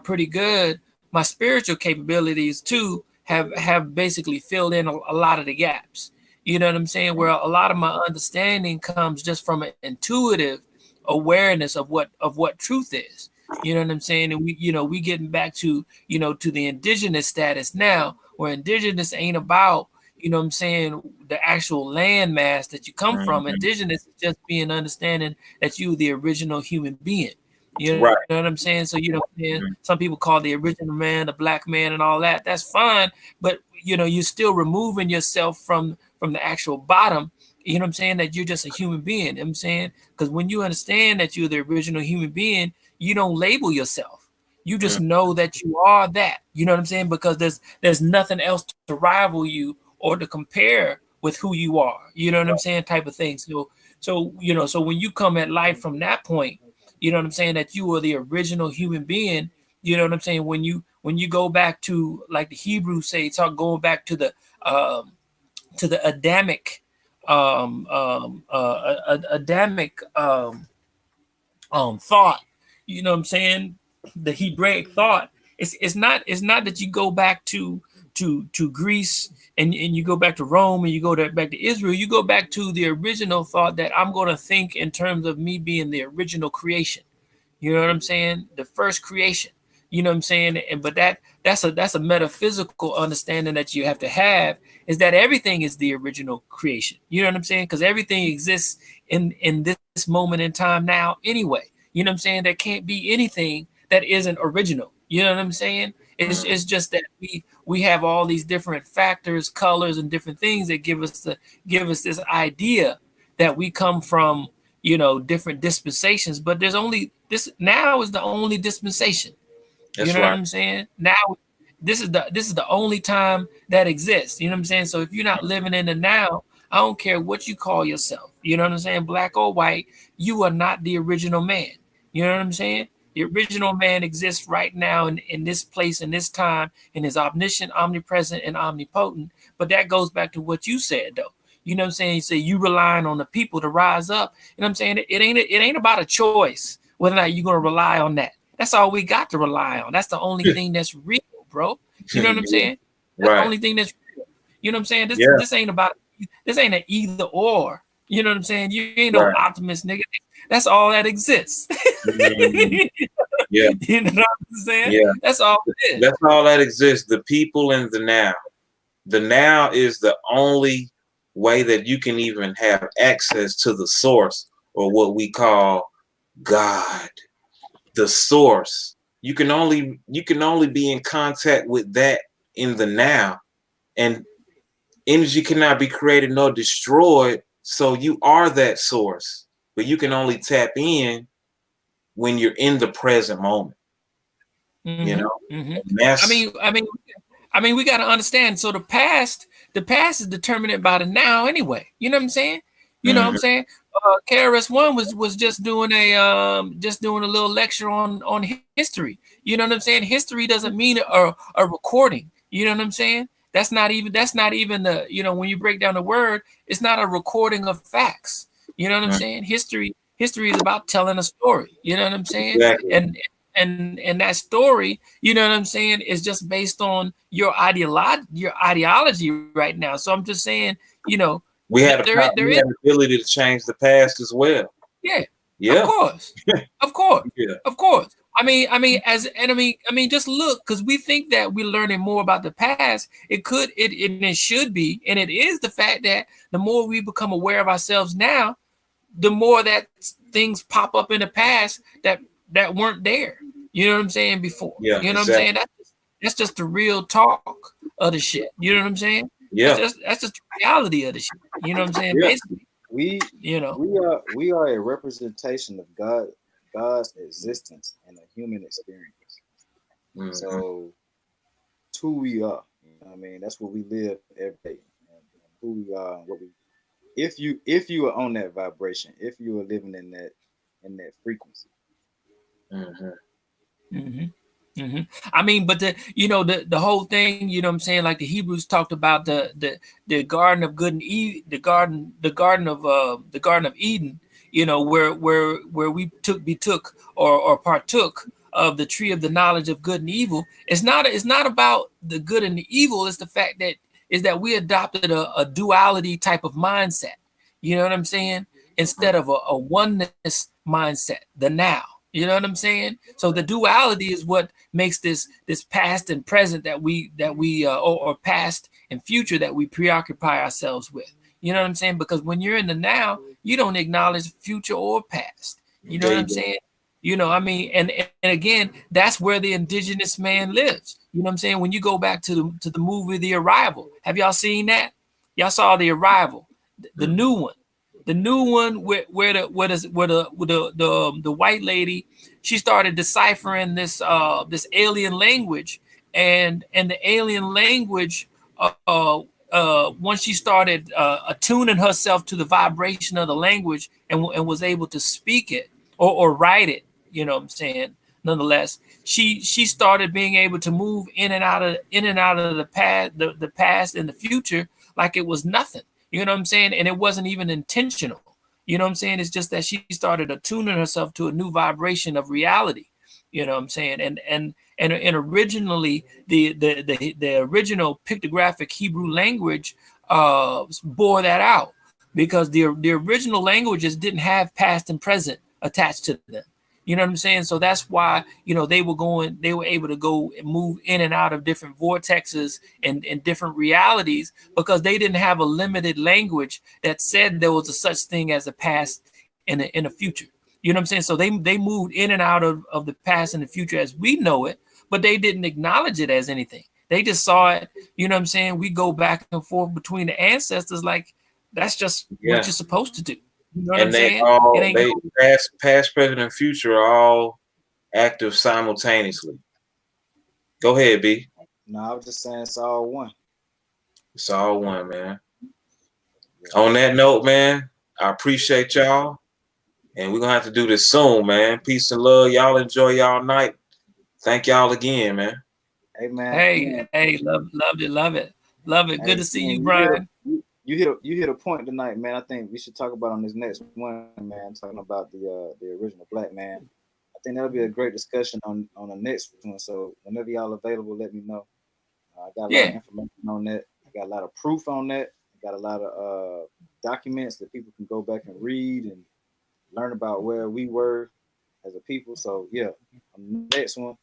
pretty good, my spiritual capabilities too have basically filled in a lot of the gaps. You know what I'm saying? Where a lot of my understanding comes just from an intuitive awareness of what truth is. You know what I'm saying? And we getting back to, to the indigenous status now, where indigenous ain't about, you know what I'm saying, the actual land mass that you come from. Indigenous is just being understanding that you the original human being. You know what I'm saying? So, some people call the original man, the black man and all that. That's fine. But, you're still removing yourself from from the actual bottom, you know what I'm saying, that you're just a human being. You know what I'm saying, because when you understand that you're the original human being, you don't label yourself. You just know that you are that. You know what I'm saying? Because there's nothing else to rival you or to compare with who you are. You know what I'm saying? Type of thing. So so when you come at life from that point, you know what I'm saying, that you are the original human being. You know what I'm saying? When you go back to, like the Hebrews say, going back to the Adamic Adamic thought, you know what I'm saying, the Hebraic thought, it's not that you go back to Greece and you go back to Rome and you go back to Israel. You go back to the original thought that I'm going to think in terms of me being the original creation. You know what I'm saying? The first creation. You know what I'm saying? And but that's a metaphysical understanding that you have to have, is that everything is the original creation. You know what I'm saying? Because everything exists in this moment in time now anyway. You know what I'm saying? There can't be anything that isn't original. You know what I'm saying? It's just that we have all these different factors, colors, and different things that give us this idea that we come from, different dispensations. But there's only this now is the only dispensation. That's you know right. what I'm saying? Now this is the only time that exists. You know what I'm saying? So if you're not living in the now, I don't care what you call yourself. You know what I'm saying? Black or white, you are not the original man. You know what I'm saying? The original man exists right now in this place, in this time, and is omniscient, omnipresent, and omnipotent. But that goes back to what you said, though. You know what I'm saying? You say you relying on the people to rise up. You know what I'm saying? It ain't about a choice whether or not you're gonna rely on that. That's all we got to rely on. That's the only thing that's real, bro. You know what I'm saying? That's Right. the only thing that's real. You know what I'm saying? Yeah. This ain't an either or. You know what I'm saying? You ain't no Right. optimist, nigga. That's all that exists. Yeah. You know what I'm saying? Yeah. That's all it is. That's all that exists. The people in the now. The now is the only way that you can even have access to the source, or what we call God. The source. You can only be in contact with that in the now. And energy cannot be created nor destroyed. So you are that source. But you can only tap in when you're in the present moment. You know? And that's, I mean, we got to understand. So the past is determined by the now anyway. You know what I'm saying? You know what I'm saying? KRS-One was just doing a little lecture on history. You know what I'm saying? History doesn't mean a recording. You know what I'm saying? That's not even the, when you break down the word, it's not a recording of facts. You know what I'm saying? History is about telling a story. You know what I'm saying? exactly. And that story, you know what I'm saying, is just based on your ideology right now. So I'm just saying, We have the ability to change the past as well. Yeah. Yeah. Of course. Of course. Yeah. Of course. I mean, just look, because we think that we're learning more about the past. It should be, and it is the fact that the more we become aware of ourselves now, the more that things pop up in the past that weren't there. You know what I'm saying? Before. Yeah, You know exactly. what I'm saying? That's just the real talk of the shit. You know what I'm saying? Yeah. That's just the reality of the shit. You know what I'm saying? Yeah. Basically. We are a representation of God's existence in a human experience. So it's who we are. You know what I mean, that's what we live every day. And who we are and what we if you are on that vibration, if you are living in that frequency. I mean, but the whole thing, you know what I'm saying, like the Hebrews talked about the garden of good and evil, the garden of Eden, where we took or partook of the tree of the knowledge of good and evil. It's not about the good and the evil. It's the fact that we adopted a duality type of mindset. You know what I'm saying? Instead of a oneness mindset, the now. You know what I'm saying? So the duality is what makes this past and present that we or past and future that we preoccupy ourselves with. You know what I'm saying? Because when you're in the now, you don't acknowledge future or past. You know what I'm saying? And again, that's where the indigenous man lives. You know what I'm saying? When you go back to the movie The Arrival, have y'all seen that? Y'all saw The Arrival, the new one. The new one where the white lady, she started deciphering this this alien language, and the alien language, once she started attuning herself to the vibration of the language, and was able to speak it, or write it, you know what I'm saying, nonetheless, she started being able to move in and out of the past and the future like it was nothing. You know what I'm saying? And it wasn't even intentional. You know what I'm saying? It's just that she started attuning herself to a new vibration of reality. You know what I'm saying? And originally the original pictographic Hebrew language bore that out, because the original languages didn't have past and present attached to them. You know what I'm saying? So that's why, you know, they were able to go and move in and out of different vortexes and different realities, because they didn't have a limited language that said there was a such thing as a past and a future. You know what I'm saying? So they moved in and out of the past and the future as we know it, but they didn't acknowledge it as anything. They just saw it, you know what I'm saying? We go back and forth between the ancestors like that's just what you're supposed to do. You know what I'm saying? They past, present, and future are all active simultaneously. Go ahead, B. No, I was just saying it's all one. It's all one, man. On that note, man, I appreciate y'all, and we're gonna have to do this soon, man. Peace and love. Y'all enjoy y'all night. Thank y'all again, man. Hey, man. Hey, loved it. Hey, good to see you, Brian. You hit a point tonight, man. I think we should talk about on this next one, man. Talking about the original black man. I think that'll be a great discussion on the next one. So whenever y'all available, let me know. I got a lot of information on that. I got a lot of proof on that. I got a lot of documents that people can go back and read and learn about where we were as a people. So yeah, on the next one.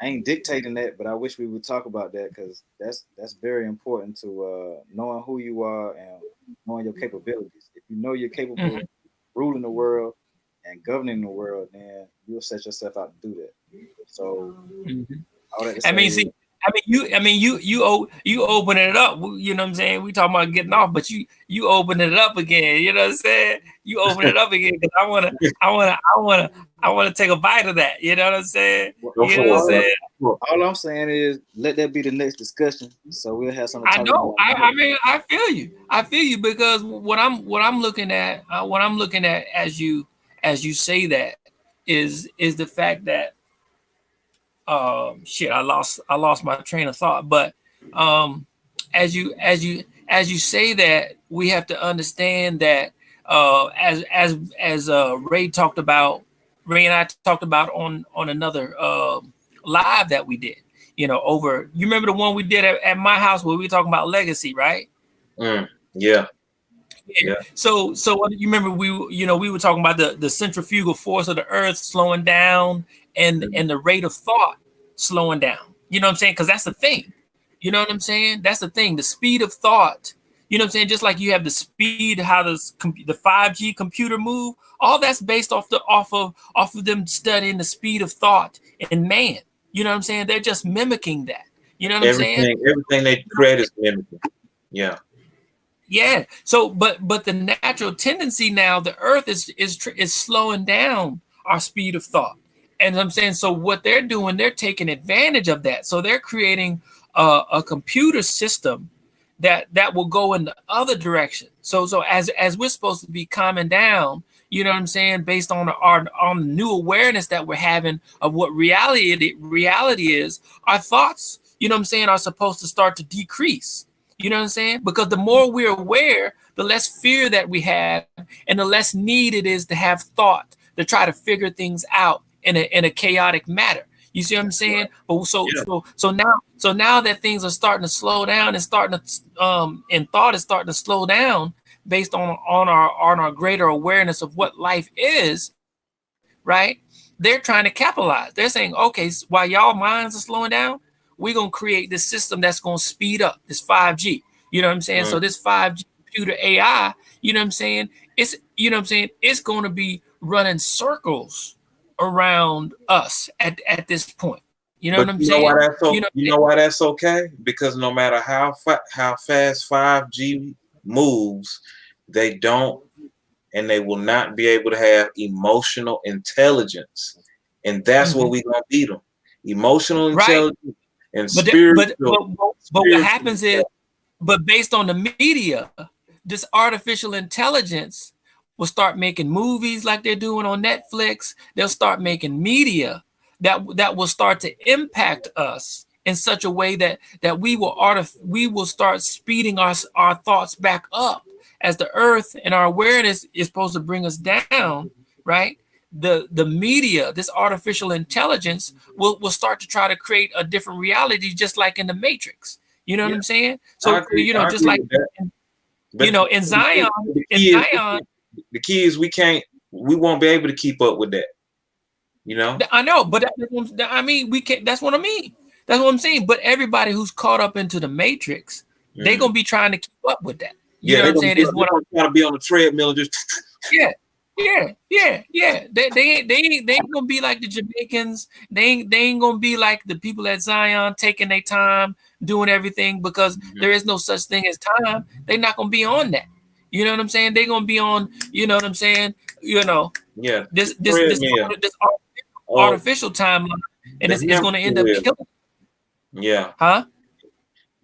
I ain't dictating that, but I wish we would talk about that, because that's very important to knowing who you are and knowing your capabilities. If you know you're capable of ruling the world and governing the world, then you'll set yourself out to do that. So all that to say you open it up. You know what I'm saying? We talking about getting off, but you open it up again. You know what I'm saying? You open it up again because I wanna take a bite of that. You know what I'm saying? You know what I'm saying? All I'm saying is let that be the next discussion, so we'll have something to talk about. I mean, I feel you because what I'm looking at as you say that is the fact that I lost my train of thought. But as you say that, we have to understand that as Ray and I talked about on another live that we did, you remember the one we did at my house where we were talking about legacy, right? Yeah. So you remember we were talking about the centrifugal force of the earth slowing down and the rate of thought slowing down. You know what I'm saying? Because that's the thing. You know what I'm saying? That's the thing. The speed of thought. You know what I'm saying? Just like you have the speed, how the 5G computer move. All that's based off of them studying the speed of thought in man. You know what I'm saying? They're just mimicking that. You know what I'm saying? Everything they create is mimicking. Yeah. Yeah. So, but the natural tendency now, the Earth is slowing down our speed of thought, and I'm saying, so what they're doing, they're taking advantage of that. So they're creating a computer system that will go in the other direction. So as we're supposed to be calming down, you know what I'm saying, based on the new awareness that we're having of what reality is, our thoughts, you know what I'm saying, are supposed to start to decrease. You know what I'm saying? Because the more we're aware, the less fear that we have, and the less need it is to have thought to try to figure things out in a chaotic manner. You see what I'm saying? But so now that things are starting to slow down and and thought is starting to slow down based on our greater awareness of what life is, right? They're trying to capitalize. They're saying, okay, while y'all minds are slowing down, we're going to create this system that's going to speed up, this 5G. You know what I'm saying? So this 5G computer AI, you know what I'm saying? It's going to be running circles around us at this point. You know But what I'm you know why saying? that's so? You know, You know why that's okay? Because no matter how fast 5G moves, they don't and they will not be able to have emotional intelligence, and that's what we're gonna beat them. Emotional right. intelligence and But that- but what spiritual happens is, but based on the media, this artificial intelligence will start making movies like they're doing on Netflix. They'll start making media that will start to impact us in such a way that we will start speeding our thoughts back up as the earth and our awareness is supposed to bring us down, right? The media, this artificial intelligence will start to try to create a different reality, just like in the Matrix. You know what I'm saying? I So agree. you know, I just agree like with that. you But know, in Zion, the key is we won't be able to keep up with that. You know, I know, but I mean, we can't. That's what I mean. That's what I'm saying. But everybody who's caught up into the Matrix, they're gonna be trying to keep up with that. You know what I'm saying? They're gonna try to be on the treadmill and just yeah. They ain't gonna be like the Jamaicans. They ain't gonna be like the people at Zion taking their time doing everything, because there is no such thing as time. They're not gonna be on that. You know what I'm saying? They're gonna be on. You know what I'm saying? You know, this treadmill. artificial timeline, and it's gonna end up killing. Yeah. Huh?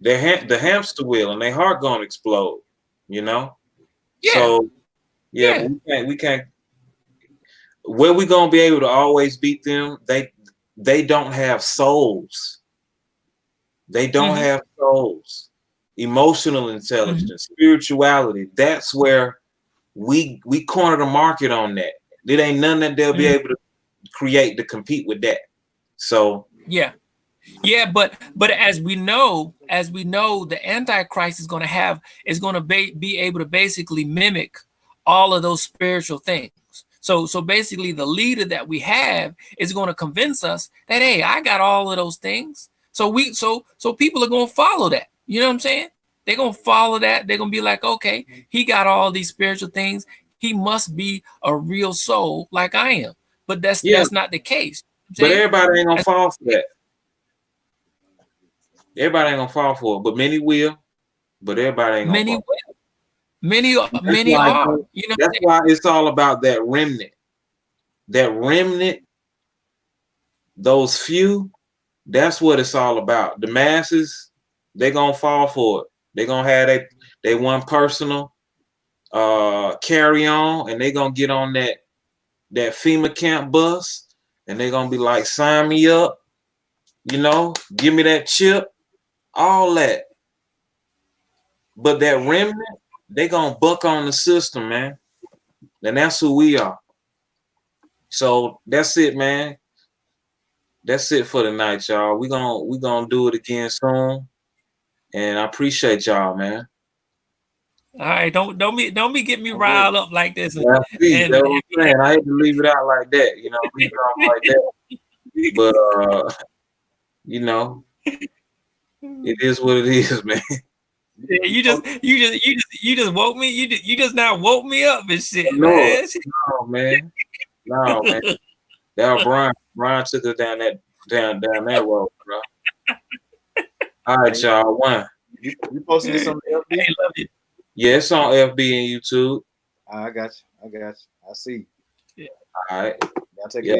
The hamster wheel and their heart gonna explode. You know. Yeah. So but we can't. Where we gonna be able to always beat them? They don't have souls. They don't have souls. Emotional intelligence, spirituality. That's where we corner the market on that. There ain't none that they'll be able to create to compete with that. So yeah, but as we know, the Antichrist is going to be able to basically mimic all of those spiritual things. So basically, the leader that we have is going to convince us that, hey, I got all of those things. So people are going to follow that. You know what I'm saying? They're going to follow that. They're going to be like, okay, he got all these spiritual things. He must be a real soul like I am. But that's not the case. But everybody ain't gonna fall for that. Everybody ain't gonna fall for it, but many will. But everybody ain't gonna fall. Many are. You know, that's why it's all about that remnant. That remnant, those few, that's what it's all about. The masses, they're gonna fall for it. They're gonna have they one personal carry on, and they're gonna get on that FEMA camp bus, and they're gonna be like, sign me up, you know, give me that chip, all that. But that remnant, they gonna buck on the system, man. And that's who we are. So that's it, man. That's it for tonight, y'all. We gonna do it again soon. And I appreciate y'all, man. all right, don't be getting me riled up like this. That's what I'm saying. I had to leave it out like that, you know, leave it out like that. But you know, it is what it is, man. Yeah, you just woke me. You just now woke me up and shit, No, man. No, man. That was Brian took us down that road, bro. All right, y'all. One. You posting this on the FB? I love you. Yeah, it's on FB and YouTube. I got you. I see. Yeah. All right. Y'all take it easy.